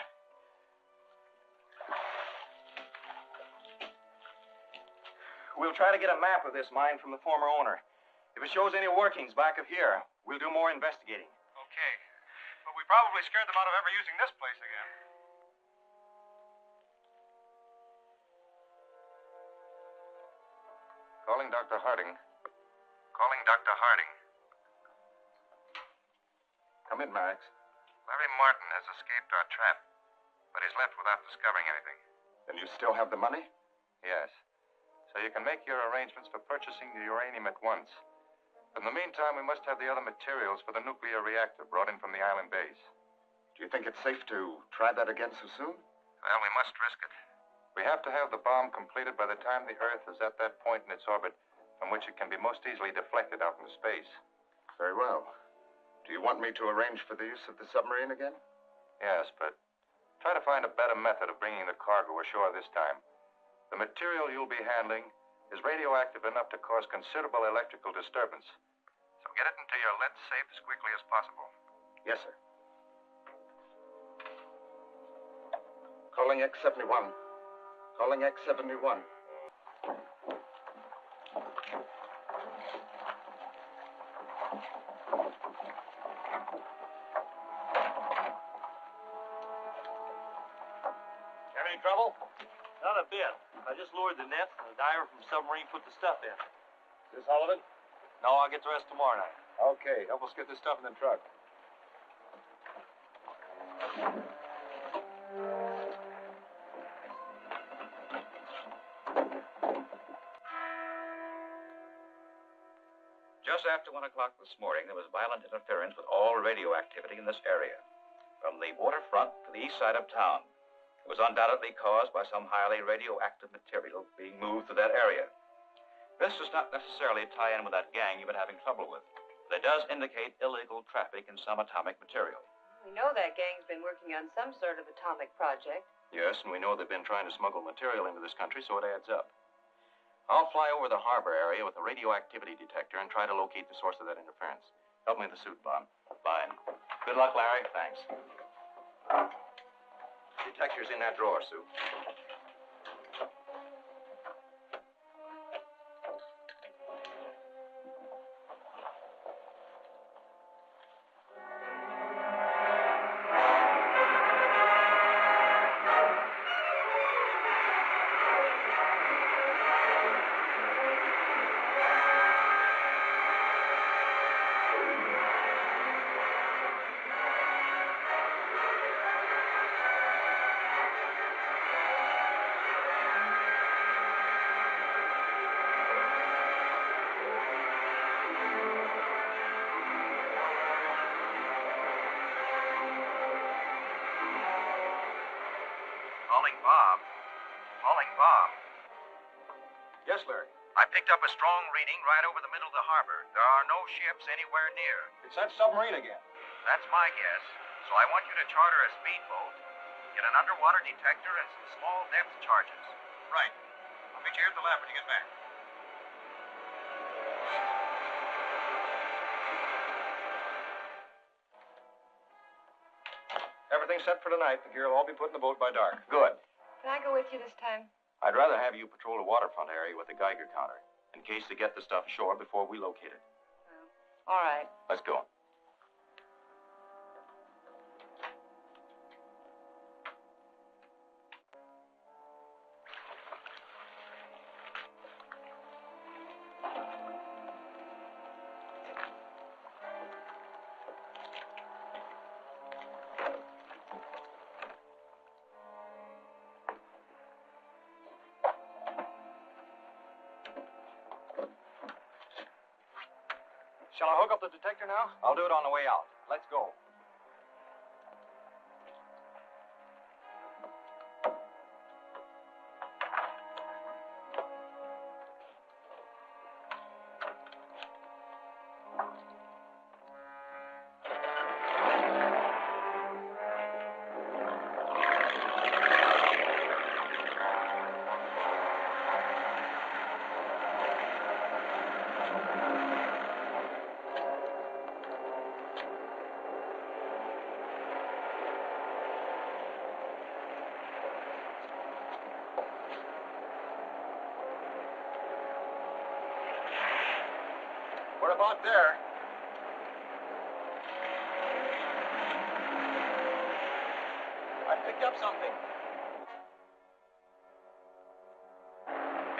We'll try to get a map of this mine from the former owner. If it shows any workings back of here, we'll do more investigating. Okay. But we probably scared them out of ever using this place again. Calling Dr. Harding. Calling Dr. Harding. Come in, Mareks. Larry Martin has escaped our trap, but he's left without discovering anything. Then you still have the money? Yes. So you can make your arrangements for purchasing the uranium at once. In the meantime, we must have the other materials for the nuclear reactor brought in from the island base. Do you think it's safe to try that again so soon? Well, we must risk it. We have to have the bomb completed by the time the Earth is at that point in its orbit from which it can be most easily deflected out into space. Very well. Do you want me to arrange for the use of the submarine again? Yes, but try to find a better method of bringing the cargo ashore this time. The material you'll be handling is radioactive enough to cause considerable electrical disturbance. So get it into your lead safe as quickly as possible. Yes, sir. Calling X-71. Calling X-71. Have any trouble? Not a bit. I just lowered the nets and the diver from the submarine put the stuff in. Is this all of it? No, I'll get the rest tomorrow night. Okay, help us get this stuff in the truck. Just after 1 o'clock this morning, there was violent interference with all radioactivity in this area, from the waterfront to the east side of town. It was undoubtedly caused by some highly radioactive material being moved through that area. This does not necessarily tie in with that gang you've been having trouble with, but it does indicate illegal traffic in some atomic material. We know that gang's been working on some sort of atomic project. Yes, and we know they've been trying to smuggle material into this country, so it adds up. I'll fly over the harbor area with a radioactivity detector and try to locate the source of that interference. Help me with the suit, Bob. Fine. Good luck, Larry. Thanks. Detector's in that drawer, Sue. Calling Bob. Yes, Larry. I picked up a strong reading right over the middle of the harbor. There are no ships anywhere near. It's that submarine again. That's my guess. So I want you to charter a speedboat, get an underwater detector, and some small depth charges. Right. I'll meet you here at the lab when you get back. Everything's set for tonight. The gear will all be put in the boat by dark. Good. Can I go with you this time? I'd rather have you patrol the waterfront area with the Geiger counter, in case they get the stuff ashore before we locate it. All right. Let's go. Shall I hook up the detector now? I'll do it on the way out. Let's go. We're about there. I picked up something.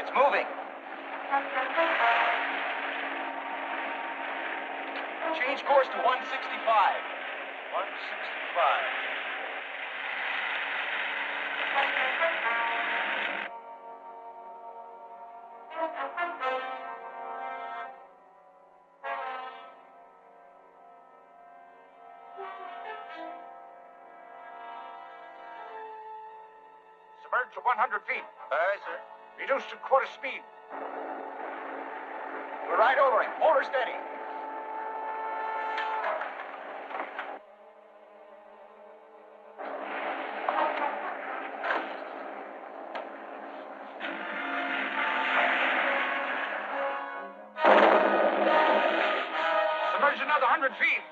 It's moving. Change course to 165. 165. to 100 feet. Aye, sir. Reduce to quarter speed. We're right over him. Hold her steady. Submerge another 100 feet.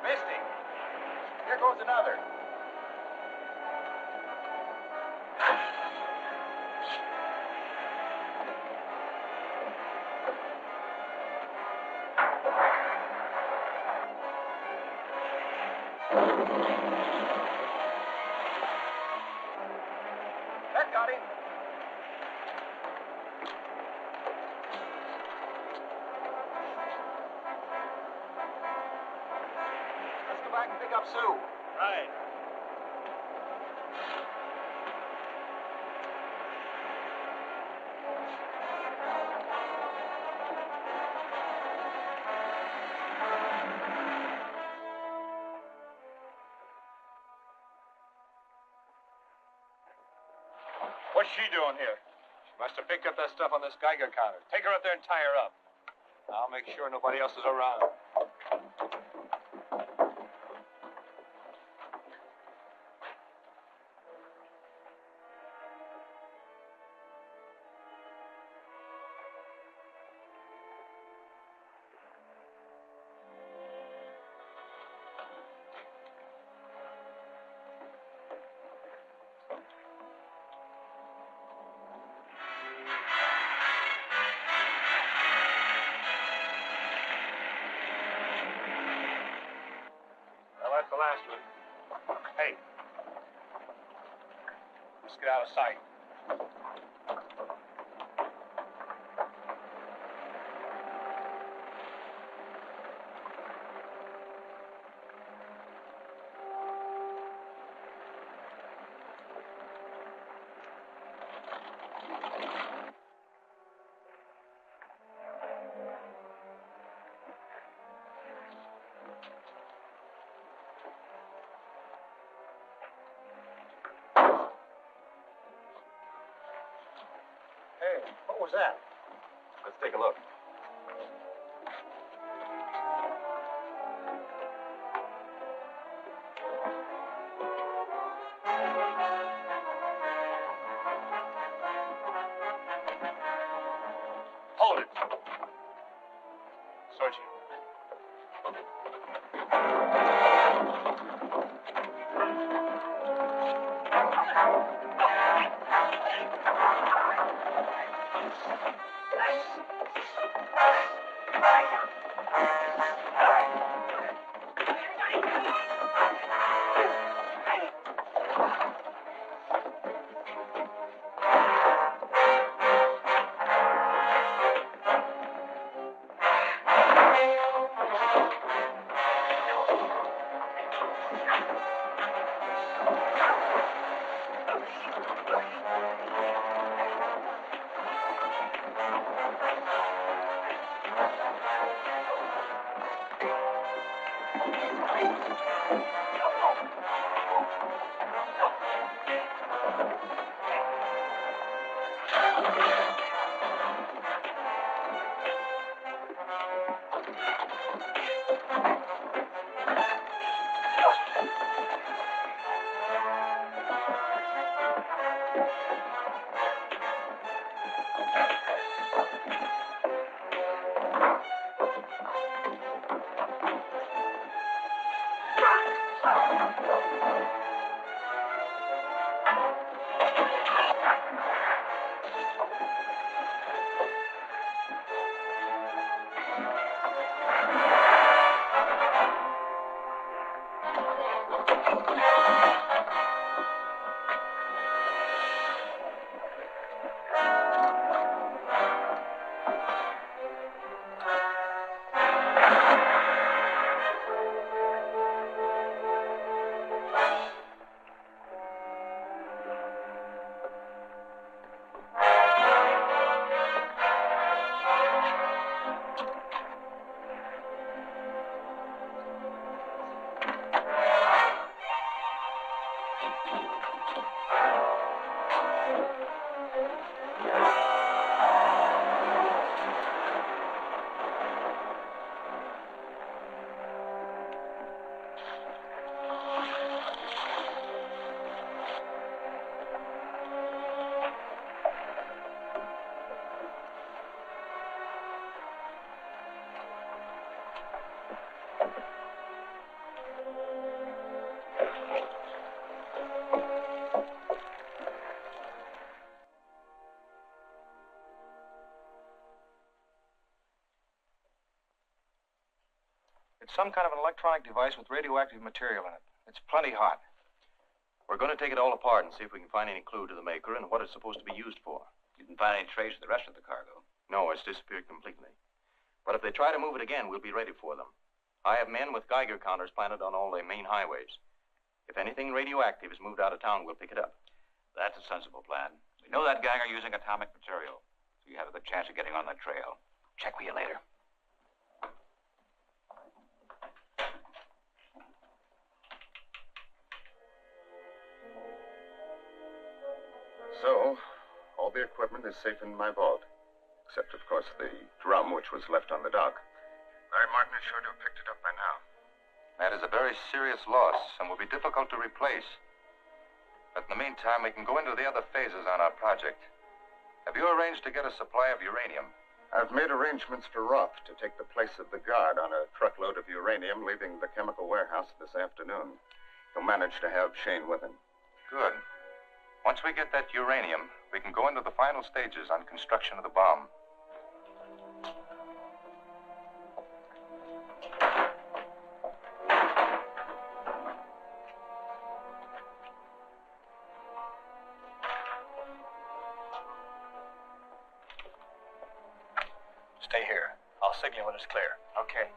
Misty. Here goes another. That got him. Let's go back and pick up Sue. Right. What's she doing here? She must have picked up that stuff on this Geiger counter. Take her up there and tie her up. I'll make sure nobody else is around. That's the last one. Hey. Let's get out of sight. Hey, what was that? Let's take a look. Hold it. Search it. Some kind of an electronic device with radioactive material in it. It's plenty hot. We're going to take it all apart and see if we can find any clue to the maker and what it's supposed to be used for. You didn't find any trace of the rest of the cargo? No, it's disappeared completely. But if they try to move it again, we'll be ready for them. I have men with Geiger counters planted on all the main highways. If anything radioactive is moved out of town, we'll pick it up. That's a sensible plan. We know that gang are using atomic material, so you have a good chance of getting on that trail. Check with you later. So, all the equipment is safe in my vault. Except, of course, the drum which was left on the dock. Larry Martin is sure to have picked it up by now. That is a very serious loss and will be difficult to replace. But in the meantime, we can go into the other phases on our project. Have you arranged to get a supply of uranium? I've made arrangements for Roth to take the place of the guard on a truckload of uranium leaving the chemical warehouse this afternoon. He'll manage to have Shane with him. Good. Once we get that uranium, we can go into the final stages on construction of the bomb. Stay here. I'll signal when it's clear. Okay.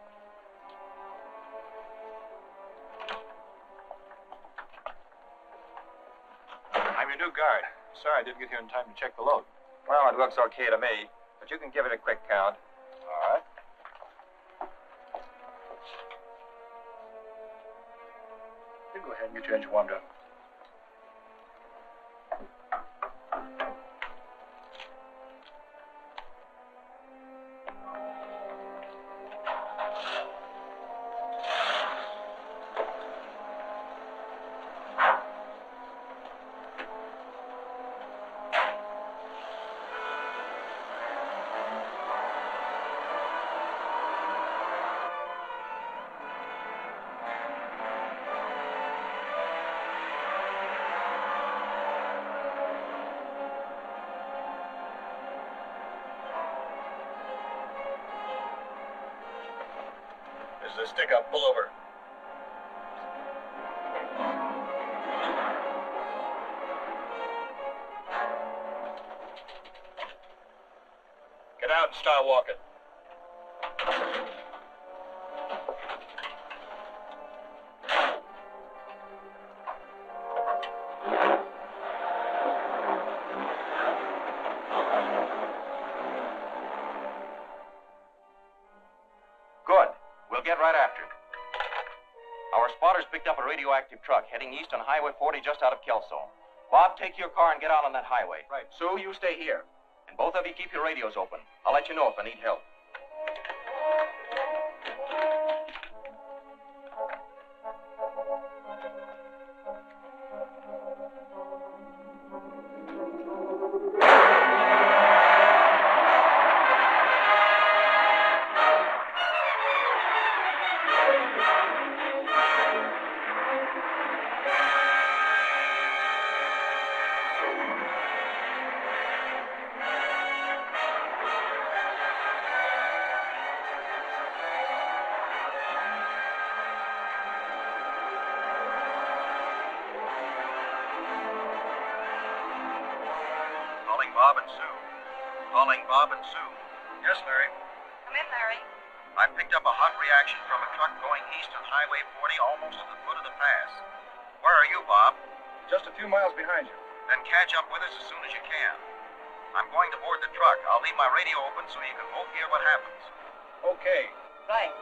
I'm your new guard. Sorry I didn't get here in time to check the load. Well, it looks okay to me, but you can give it a quick count. All right. You go ahead and get your engine warmed up. The stick up, pull over. Get out and start walking. Good. We'll get right after it. Our spotters picked up a radioactive truck heading east on Highway 40 just out of Kelso. Bob, take your car and get out on that highway. Right. Sue, you stay here. And both of you keep your radios open. I'll let you know if I need help. Bob and Sue. Calling Bob and Sue. Yes, Larry. Come in, Larry. I picked up a hot reaction from a truck going east on Highway 40 almost at the foot of the pass. Where are you, Bob? Just a few miles behind you. Then catch up with us as soon as you can. I'm going to board the truck. I'll leave my radio open so you can both hear what happens. Okay. Right.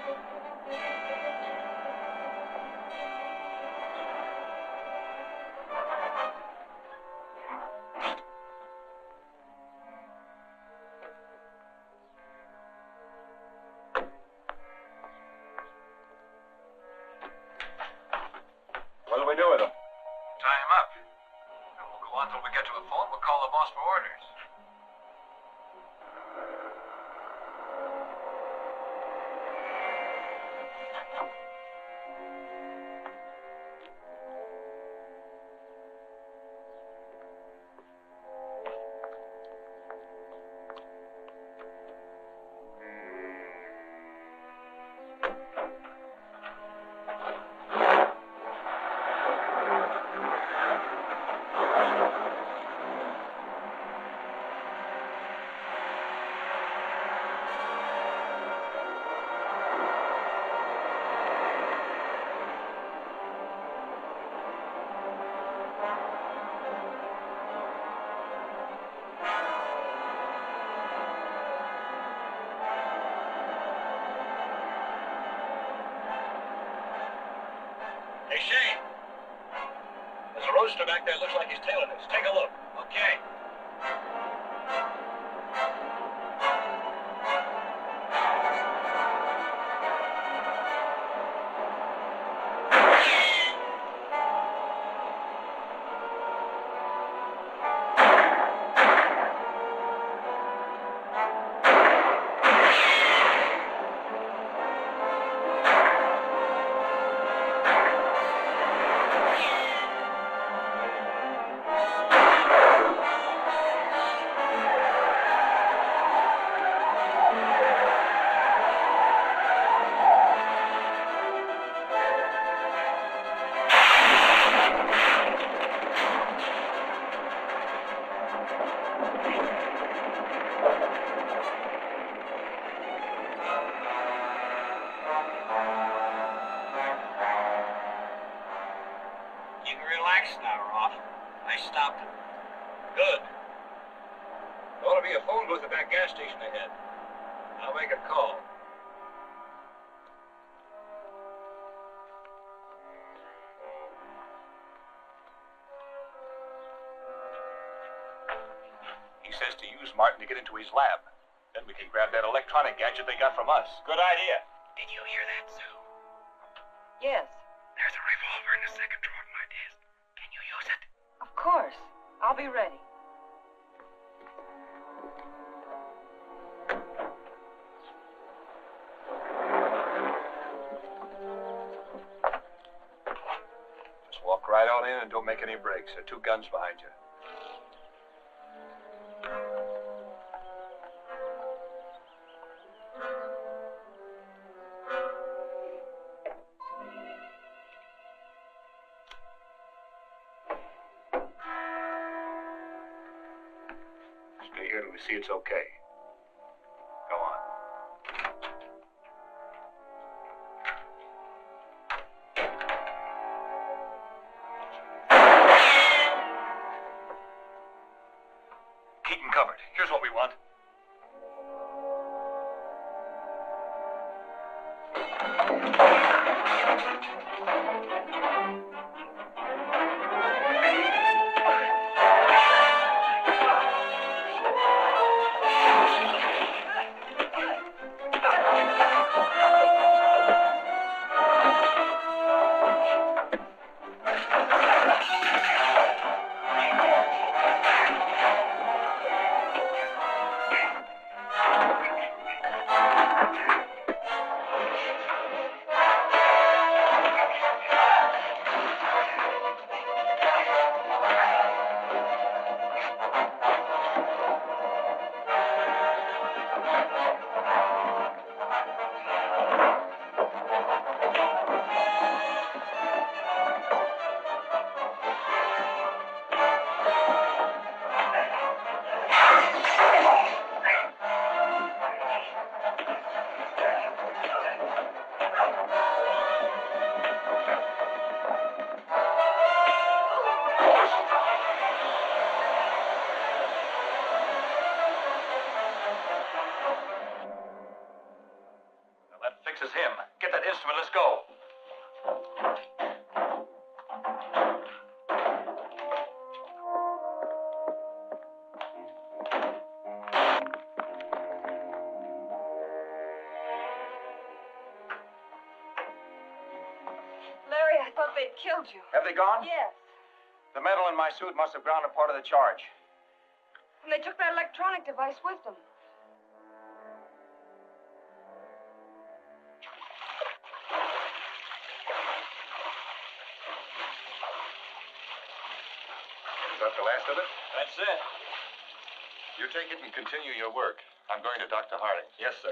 What do we do with him? Tie him up. And we'll go on till we get to a phone. We'll call the boss for orders. Hey, Shane. There's a roadster back there. Looks like he's tailing us. Take a look. Okay. You can relax now, Roth. I stopped him. Good. There ought to be a phone booth at that gas station ahead. I'll make a call. He says to use Martin to get into his lab. Then we can grab that electronic gadget they got from us. Good idea. Did you hear that, Sue? Yes, There's a revolver in the second drawer of my desk. Can you use it? of course. I'll be ready. Just walk right on in and don't make any breaks. There are two guns behind you. Stay here till we see it's okay. Go on. Keep them covered. Here's what we want. instrument. Let's go. Larry, I thought they'd killed you. Have they gone? Yes. The metal in my suit must have grounded part of the charge. And they took that electronic device with them. Is that the last of it? That's it. You take it and continue your work. I'm going to Dr. Harding. Yes, sir.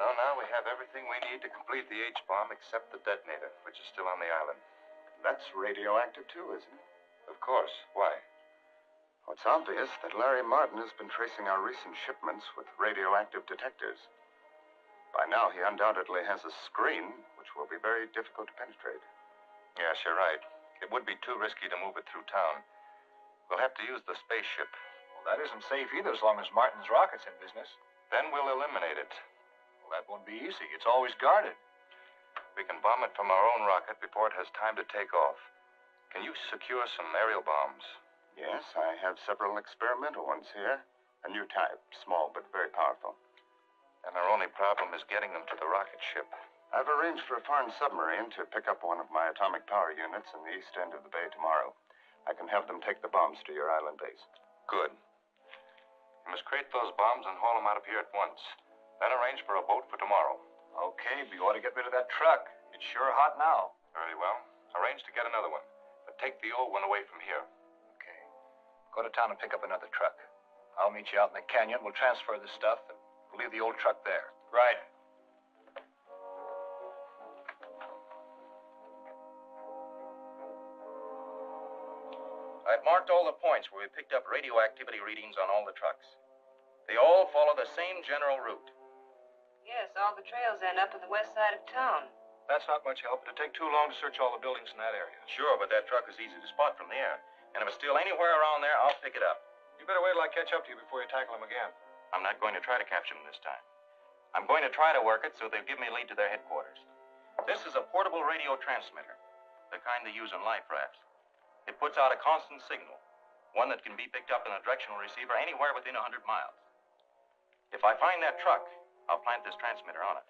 So now we have everything we need to complete the H-bomb except the detonator, which is still on the island. That's radioactive, too, isn't it? Of course. Why? Well, it's obvious that Larry Martin has been tracing our recent shipments with radioactive detectors. By now, he undoubtedly has a screen, which will be very difficult to penetrate. Yes, you're right. It would be too risky to move it through town. We'll have to use the spaceship. Well, that isn't safe either as long as Martin's rocket's in business. Then we'll eliminate it. Well, that won't be easy. It's always guarded. We can bomb it from our own rocket before it has time to take off. Can you secure some aerial bombs? Yes, I have several experimental ones here. A new type, small but very powerful. And our only problem is getting them to the rocket ship. I've arranged for a foreign submarine to pick up one of my atomic power units in the east end of the bay tomorrow. I can have them take the bombs to your island base. Good. You must crate those bombs and haul them out of here at once. Then arrange for a boat for tomorrow. Okay, but you ought to get rid of that truck. It's sure hot now. Very well. Arrange to get another one. But take the old one away from here. Okay. Go to town and pick up another truck. I'll meet you out in the canyon. We'll transfer the stuff and we'll leave the old truck there. Right. I've marked all the points where we picked up radioactivity readings on all the trucks. They all follow the same general route. Yes, all the trails end up to the west side of town. That's not much help. It'll take too long to search all the buildings in that area. Sure, but that truck is easy to spot from the air. And if it's still anywhere around there, I'll pick it up. You better wait till I catch up to you before you tackle them again. I'm not going to try to capture them this time. I'm going to try to work it so they'll give me a lead to their headquarters. This is a portable radio transmitter, the kind they use on life rafts. It puts out a constant signal, one that can be picked up in a directional receiver anywhere within 100 miles. If I find that truck, I'll plant this transmitter on it.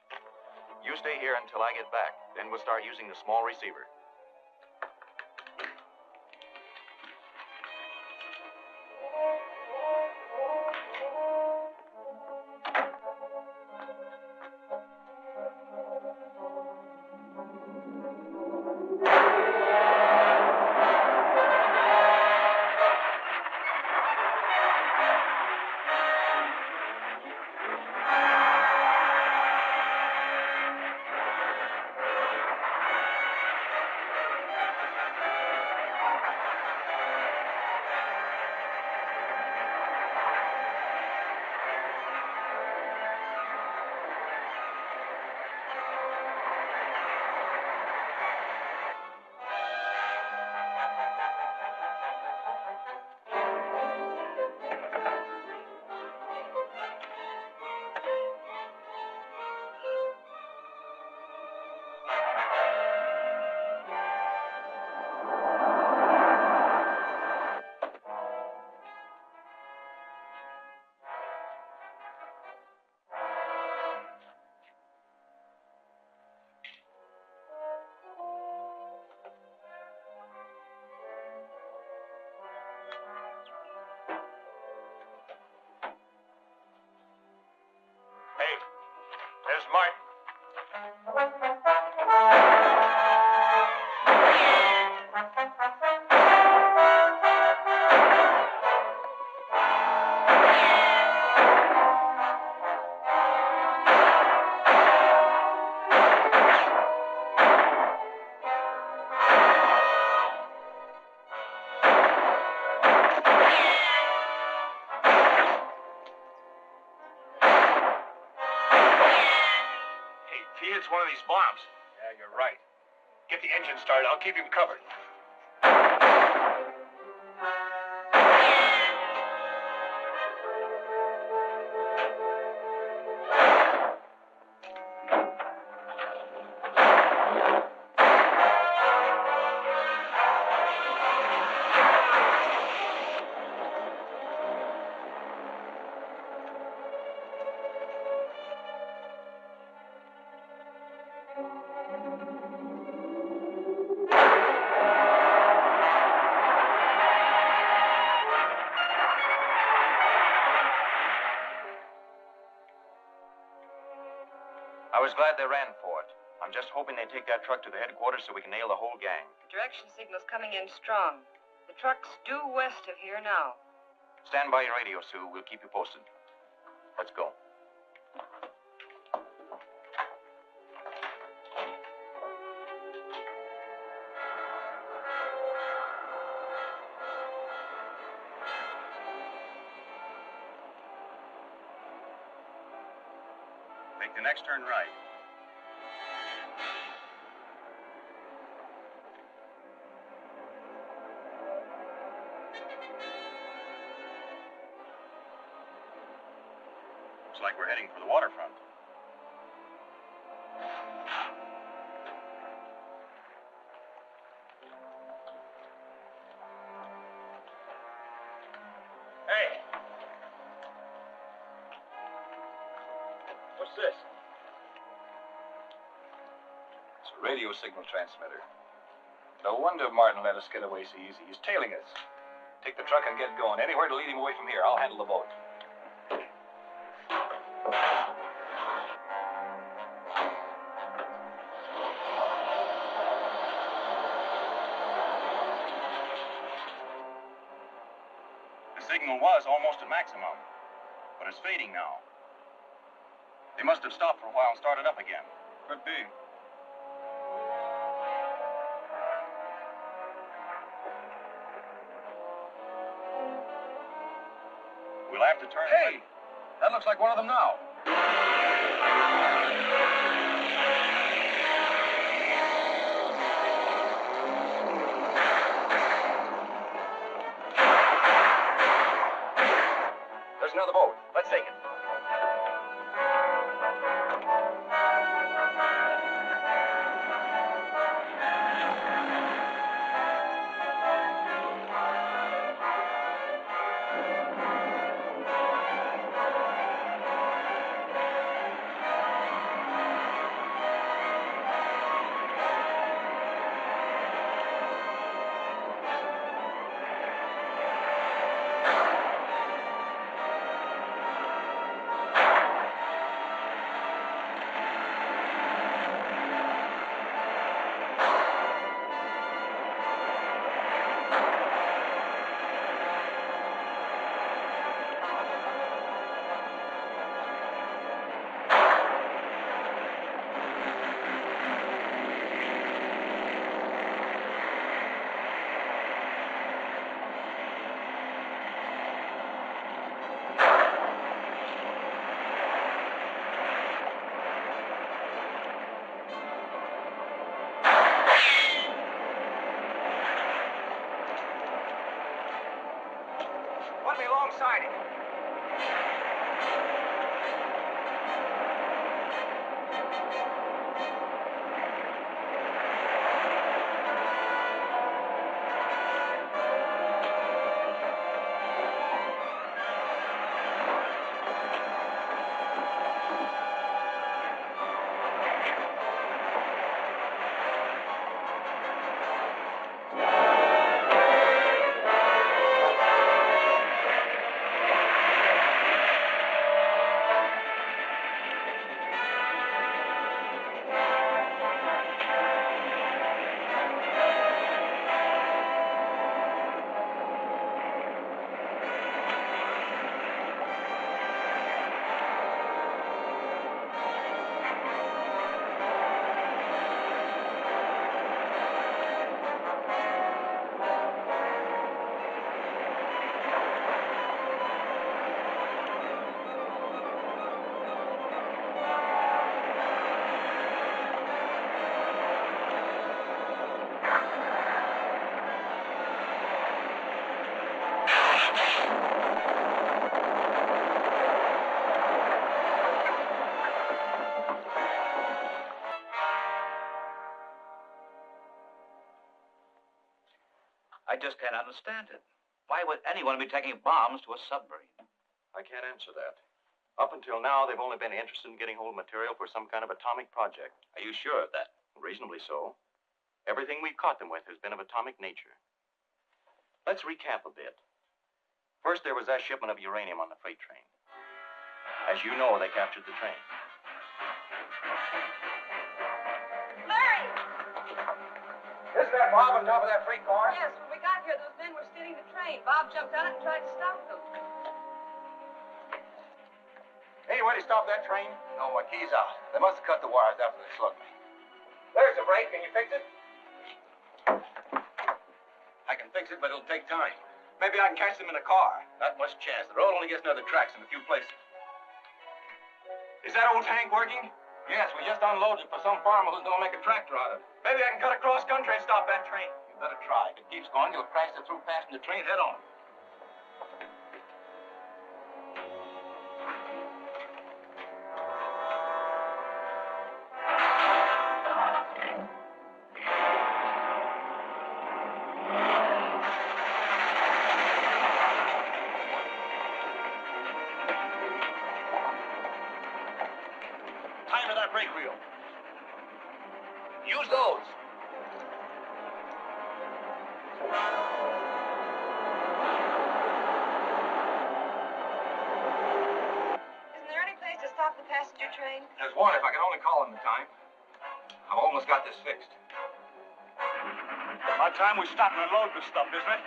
You stay here until I get back. Then we'll start using the small receiver. One of these bombs. Yeah, you're right. Get the engine started. I'll keep him covered. I was glad they ran for it. I'm just hoping they take that truck to the headquarters so we can nail the whole gang. The direction signal's coming in strong. The truck's due west of here now. Stand by your radio, Sue. We'll keep you posted. Let's go. Make the next turn right. Looks like we're heading for the waterfront. Hey! What's this? It's a radio signal transmitter. No wonder Martin let us get away so easy. He's tailing us. Take the truck and get going. Anywhere to lead him away from here. I'll handle the boat. The signal was almost at maximum, but it's fading now. They must have stopped for a while and started up again. Could be. We'll have to turn. Hey! That looks like one of them now. There's another boat. Let's take it. Put me alongside it. I just can't understand it. Why would anyone be taking bombs to a submarine? I can't answer that. Up until now, they've only been interested in getting hold of material for some kind of atomic project. Are you sure of that? Reasonably so. Everything we've caught them with has been of atomic nature. Let's recap a bit. First, there was that shipment of uranium on the freight train. As you know, they captured the train. Larry! Isn't that Bob on top of that freight car? Yes, when we got here, those men were stealing the train. Bob jumped on it and tried to stop them. Any way to stop that train? No, my key's out. They must have cut the wires after they slugged me. There's the brake. Can you fix it? I can fix it, but it'll take time. Maybe I can catch them in a car. Not much chance. The road only gets near the tracks in a few places. Is that old tank working? Yes, we just unloaded it for some farmer who's going to make a tractor out of it. Maybe I can cut across country and stop that train. You better try. If it keeps going, you'll crash the through passenger train head on. Brake wheel. Use those. Isn't there any place to stop the passenger train? There's one if I can only call in the time. I've almost got this fixed. About time we stop and unload this stuff, isn't it?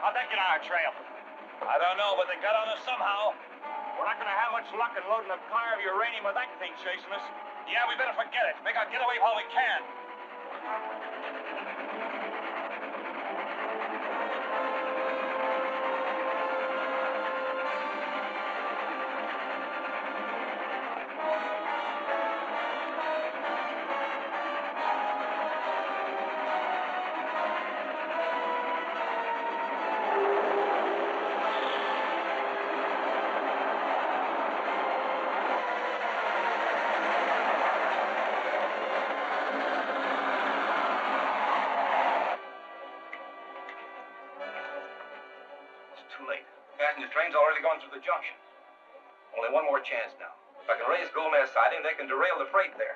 How'd that get on our trail? I don't know, but they got on us somehow. We're not going to have much luck in loading a car of uranium with that thing chasing us. Yeah, we better forget it. Make our getaway while we can. Passenger train's already gone through the junction. Only one more chance now. If I can raise Gomez siding, they can derail the freight there.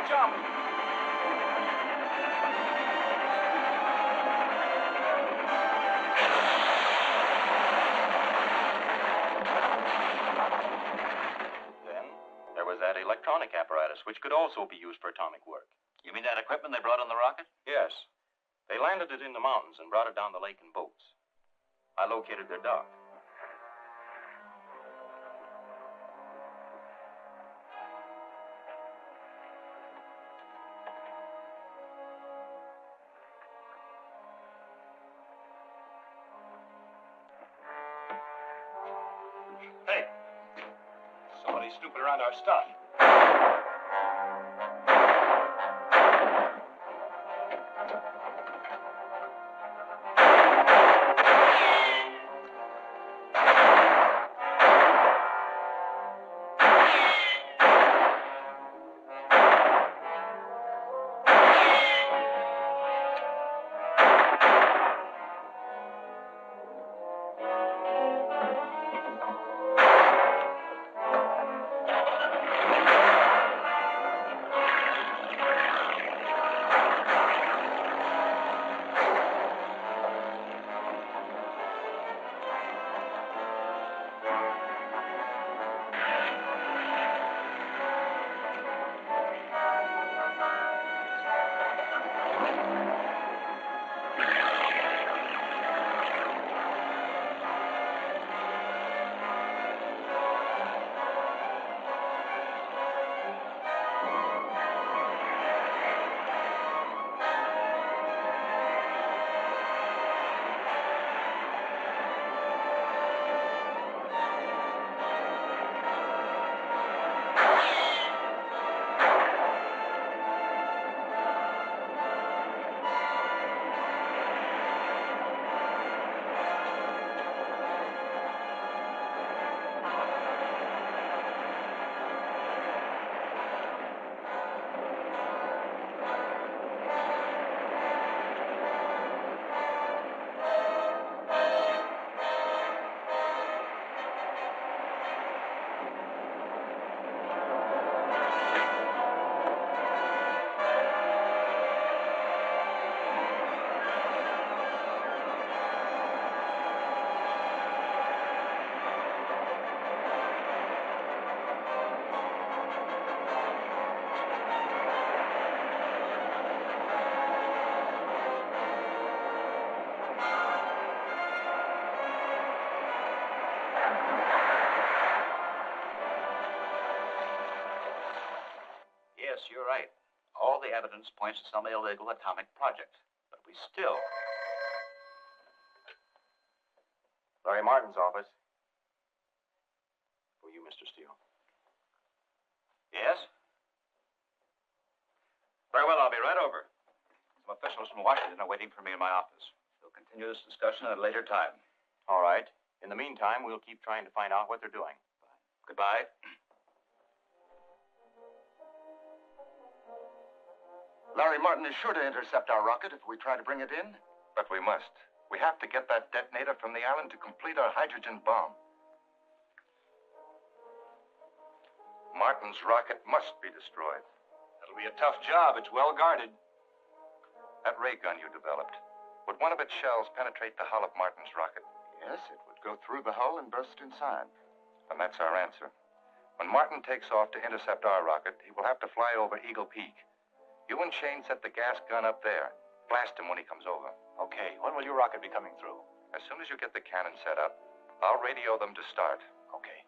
Jump. Then there was that electronic apparatus, which could also be used for atomic work. You mean that equipment they brought on the rocket? Yes. They landed it in the mountains and brought it down the lake in boats. I located their dock. Hey, somebody's snooping around our stuff. Yes, you're right. All the evidence points to some illegal atomic project. But we still... Larry Martin's office. For you, Mr. Steele. Yes? Very well, I'll be right over. Some officials from Washington are waiting for me in my office. We'll continue this discussion at a later time. All right. In the meantime, we'll keep trying to find out what they're doing. Goodbye. Larry Martin is sure to intercept our rocket if we try to bring it in. But we must. We have to get that detonator from the island to complete our hydrogen bomb. Martin's rocket must be destroyed. That'll be a tough job. It's well guarded. That ray gun you developed, would one of its shells penetrate the hull of Martin's rocket? Yes, it would go through the hull and burst inside. And that's our answer. When Martin takes off to intercept our rocket, he will have to fly over Eagle Peak. You and Shane set the gas gun up there. Blast him when he comes over. Okay, when will your rocket be coming through? As soon as you get the cannon set up, I'll radio them to start. Okay.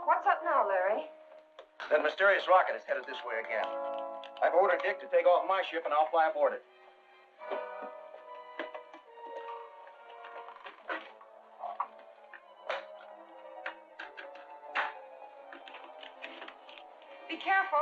What's up now, Larry? That mysterious rocket is headed this way again. I've ordered Dick to take off my ship, and I'll fly aboard it. Be careful.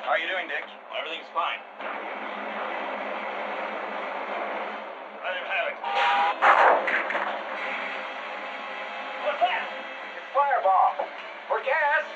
How are you doing, Dick? Everything's fine. Let him have it. What's that? It's fireball. For gas.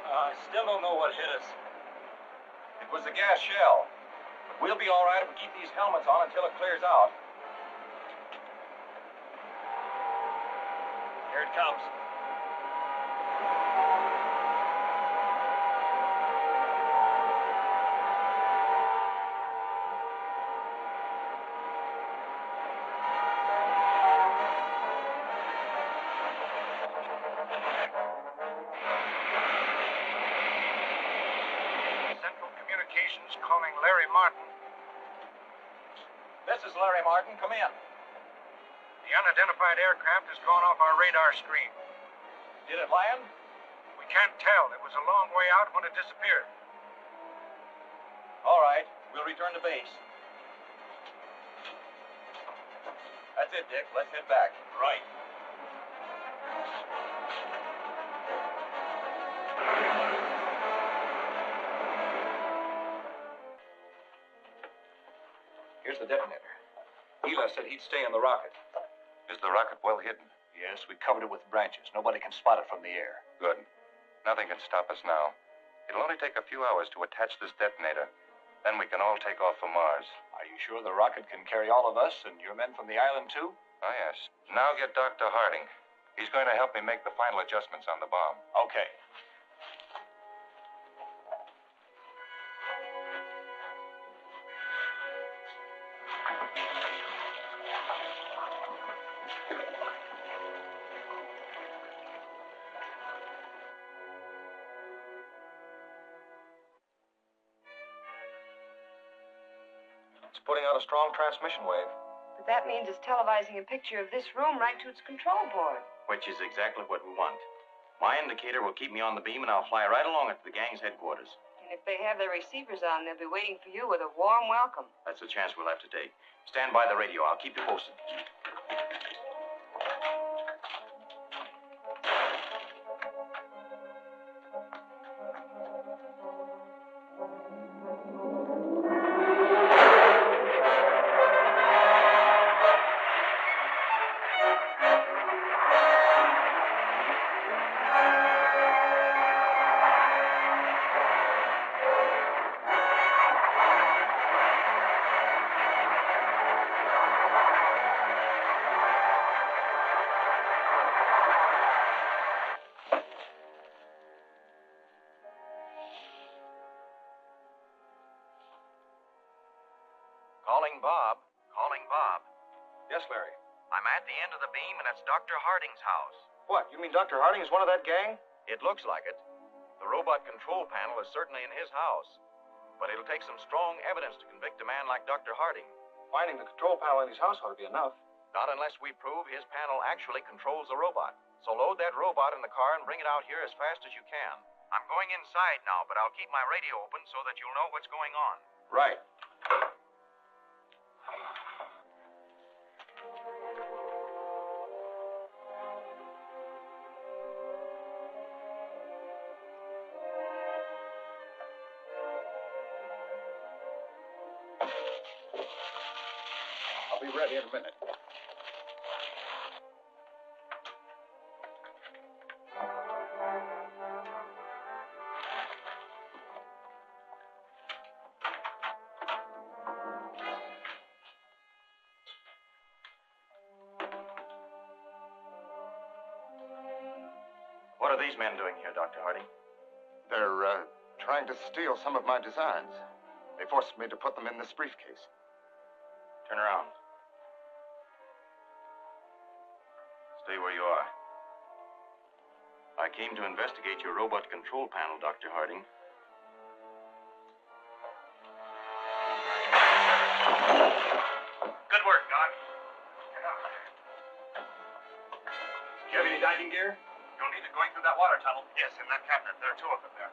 I still don't know what hit us. It was the gas shell. But we'll be all right if we keep these helmets on until it clears out. Here it comes. Calling Larry Martin. This is Larry Martin. Come in. The unidentified aircraft has gone off our radar screen. Did it land? We can't tell. It was a long way out when it disappeared. All right. We'll return to base. That's it, Dick. Let's head back. Right. the detonator. Eli said he'd stay in the rocket. Is the rocket well hidden? Yes, we covered it with branches. Nobody can spot it from the air. Good. Nothing can stop us now. It'll only take a few hours to attach this detonator. Then we can all take off for Mars. Are you sure the rocket can carry all of us and your men from the island, too? Oh, yes. Now get Dr. Harding. He's going to help me make the final adjustments on the bomb. Okay. It's putting out a strong transmission wave. But that means it's televising a picture of this room right to its control board. Which is exactly what we want. My indicator will keep me on the beam, and I'll fly right along it to the gang's headquarters. And if they have their receivers on, they'll be waiting for you with a warm welcome. That's the chance we'll have to take. Stand by the radio. I'll keep you posted. Calling Bob. Calling Bob. Yes, Larry. I'm at the end of the beam, and it's Dr. Harding's house. What, you mean Dr. Harding is one of that gang? It looks like it. The robot control panel is certainly in his house. But it'll take some strong evidence to convict a man like Dr. Harding. Finding the control panel in his house ought to be enough. Not unless we prove his panel actually controls the robot. So load that robot in the car and bring it out here as fast as you can. I'm going inside now, but I'll keep my radio open so that you'll know what's going on. Right. I'll be ready in a minute. What are these men doing here, Dr. Harding? They're trying to steal some of my designs. They forced me to put them in this briefcase. Turn around. Stay where you are. I came to investigate your robot control panel, Dr. Harding. Good work, Doc. Do you have any diving gear? You'll need it going through that water tunnel. Yes, in that cabinet. There are two of them there.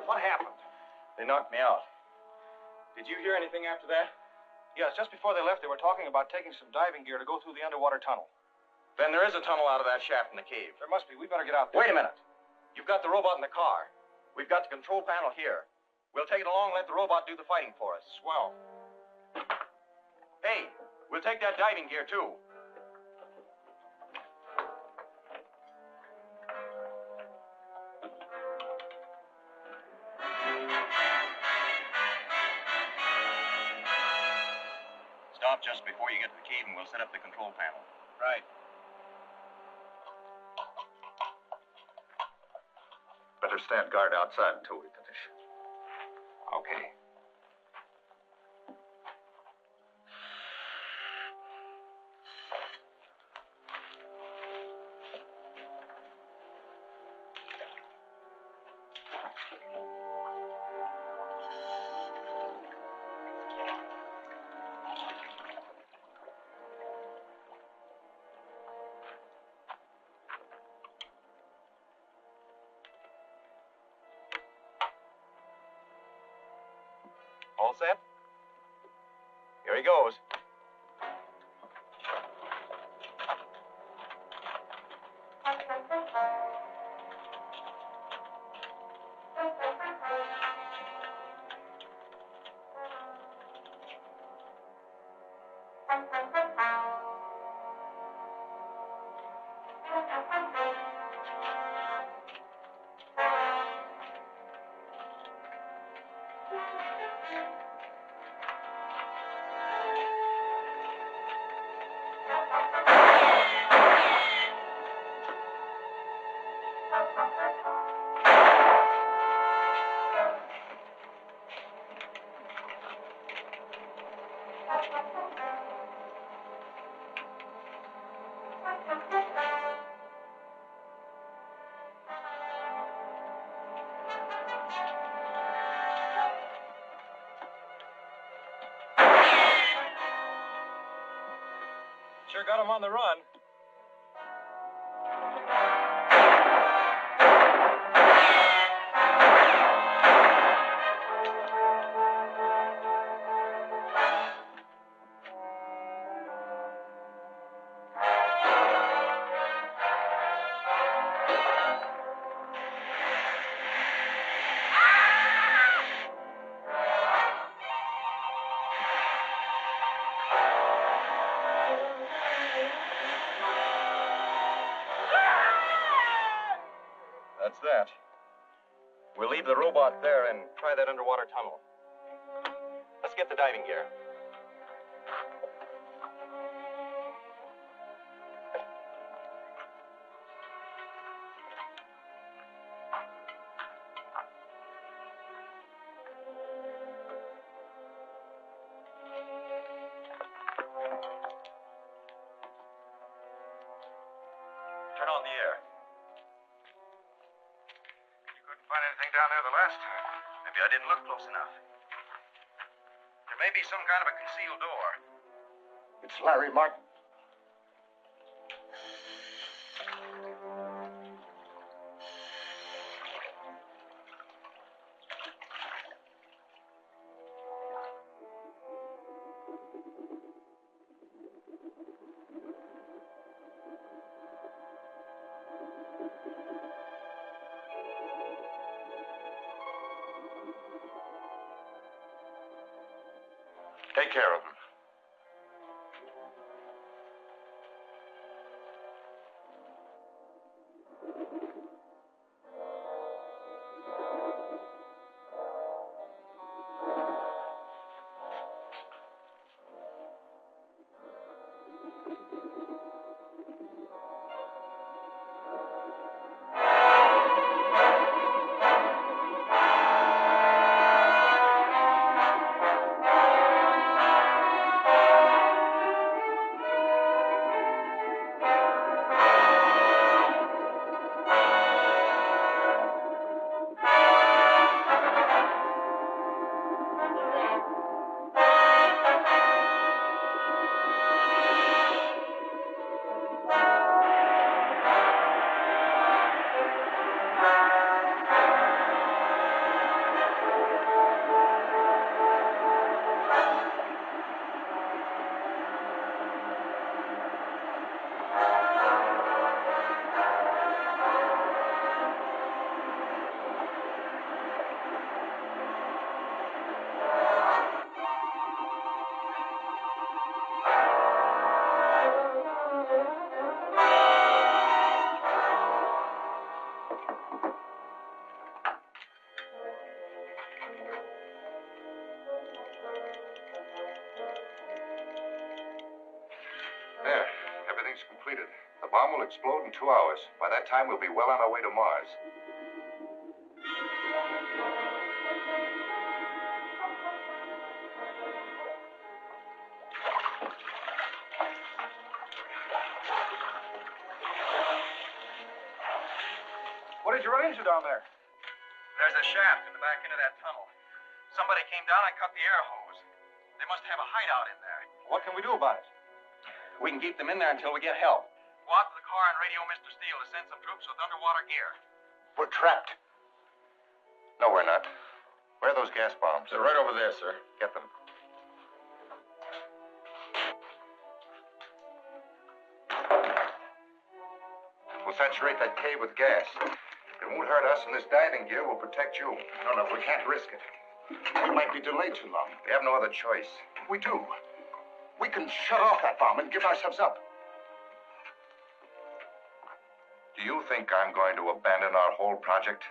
What happened? They knocked me out. Did you hear anything after that? Yes, just before they left, they were talking about taking some diving gear to go through the underwater tunnel. Then there is a tunnel out of that shaft in the cave. There must be. We better get out there. Wait a minute. You've got the robot in the car. We've got the control panel here. We'll take it along and let the robot do the fighting for us. Swell. Hey, we'll take that diving gear, too. Stop just before you get to the cave and we'll set up the control panel. Right. Better stand guard outside until we finish. Okay. All set? Here he goes. Sure got him on the run. That's that. We'll leave the robot there and try that underwater tunnel. Let's get the diving gear. Turn on the air. Find anything down there the last time? Maybe I didn't look close enough. There may be some kind of a concealed door. It's Larry Martin. Take care of him. There, everything's completed. The bomb will explode in 2 hours. By that time, we'll be well on our way to Mars. What did you run into down there? There's a shaft in the back end of that tunnel. Somebody came down and cut the air hose. They must have a hideout in there. What can we do about it? We can keep them in there until we get help. Go out to the car and radio Mr. Steele to send some troops with underwater gear. We're trapped. No, we're not. Where are those gas bombs? They're right over there, sir. Get them. We'll saturate that cave with gas. It won't hurt us, and this diving gear will protect you. No, we can't risk it. We might be delayed too long. We have no other choice. We do. We can shut off that bomb and give ourselves up. Do you think I'm going to abandon our whole project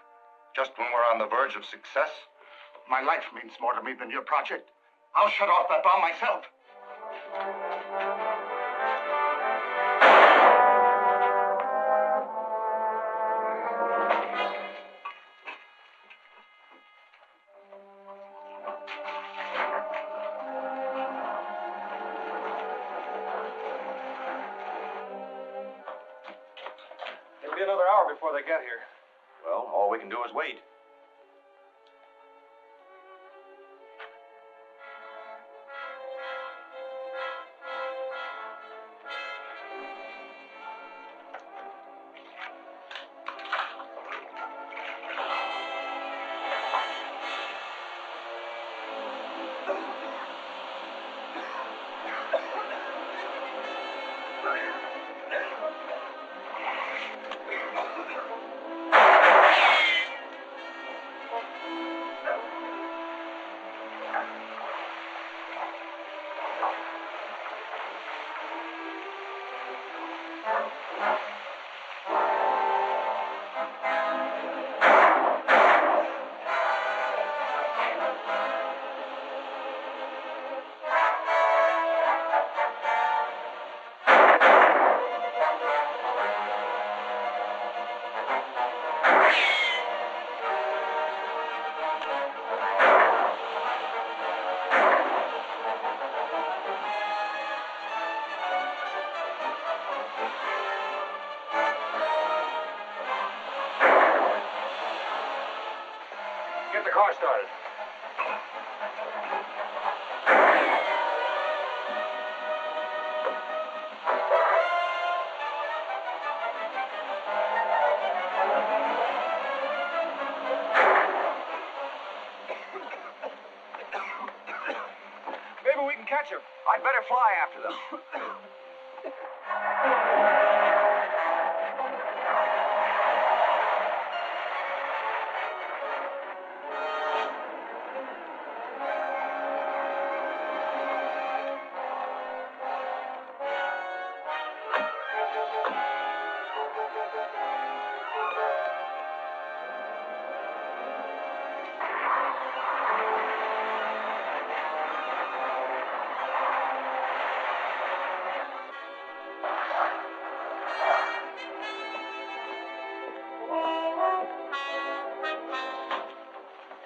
just when we're on the verge of success? My life means more to me than your project. I'll shut off that bomb myself. It'll be another hour before they get here. Well, all we can do is wait. Get the car started. Maybe we can catch him. I'd better fly after them.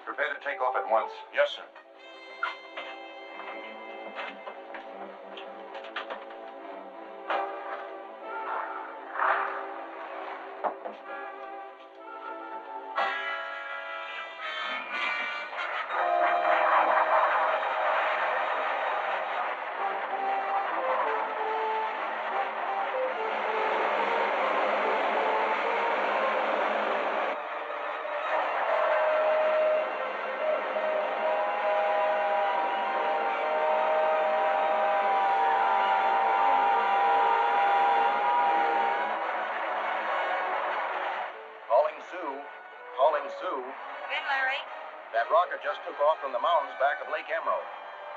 Prepare to take off at once. Yes, sir. Sue. Come in, Larry. That rocket just took off from the mountains back of Lake Emerald.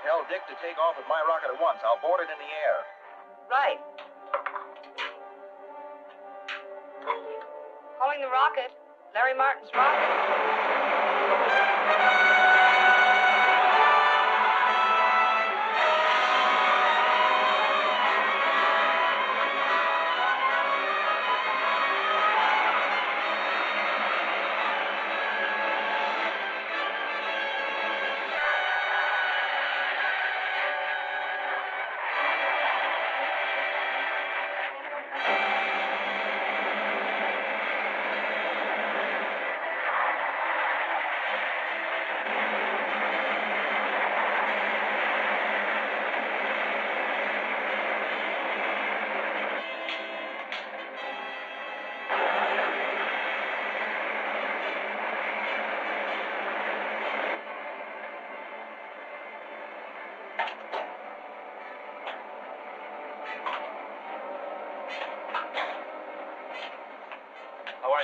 Tell Dick to take off with my rocket at once. I'll board it in the air. Right. Calling the rocket. Larry Martin's rocket.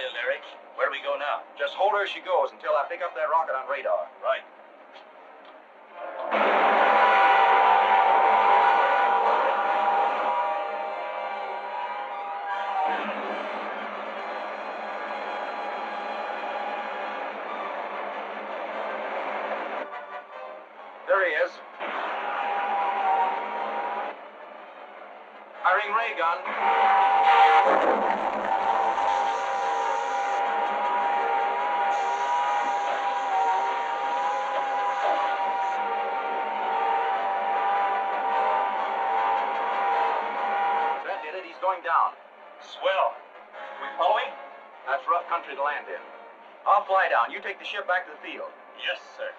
are you, Larry? Where do we go now? Just hold her as she goes until I pick up that rocket on radar. Right. There he is. Firing ray gun. That did it. He's going down. Swell. We following? That's rough country to land in. I'll fly down. You take the ship back to the field. Yes, sir.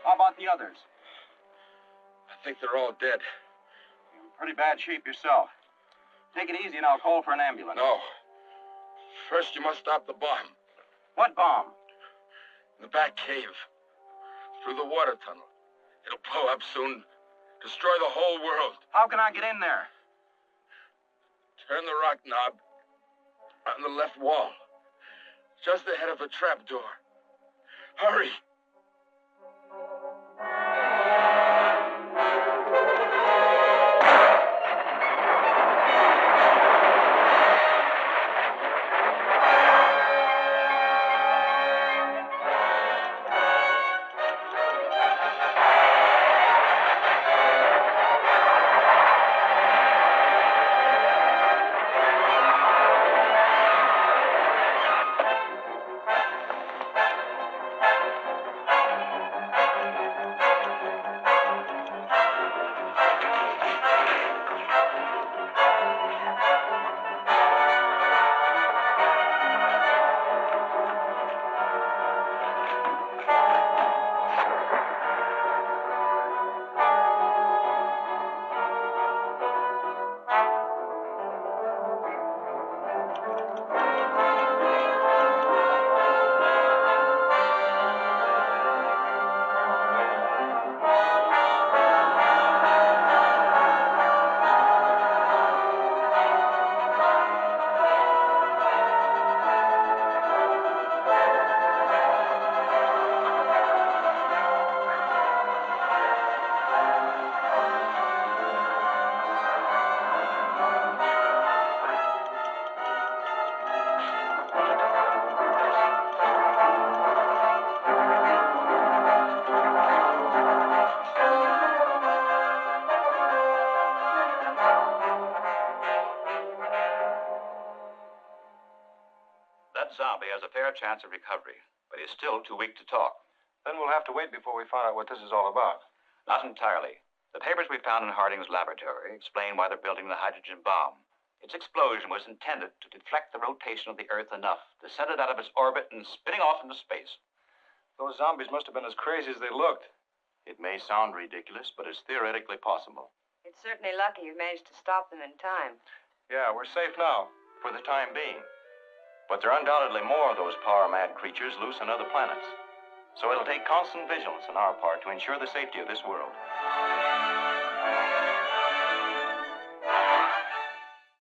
How about the others? I think they're all dead. You're in pretty bad shape yourself. Take it easy and I'll call for an ambulance. No. First, you must stop the bomb. What bomb? In the back cave. Through the water tunnel. It'll blow up soon. Destroy the whole world. How can I get in there? Turn the rock knob on the left wall. Just ahead of the trap door. Hurry! That zombie has a fair chance of recovery, but he's still too weak to talk. Then we'll have to wait before we find out what this is all about. Not entirely. The papers we found in Harding's laboratory explain why they're building the hydrogen bomb. Its explosion was intended to deflect the rotation of the Earth enough to send it out of its orbit and spinning off into space. Those zombies must have been as crazy as they looked. It may sound ridiculous, but it's theoretically possible. It's certainly lucky you managed to stop them in time. Yeah, we're safe now. For the time being. But there are undoubtedly more of those power-mad creatures loose on other planets. So it'll take constant vigilance on our part to ensure the safety of this world.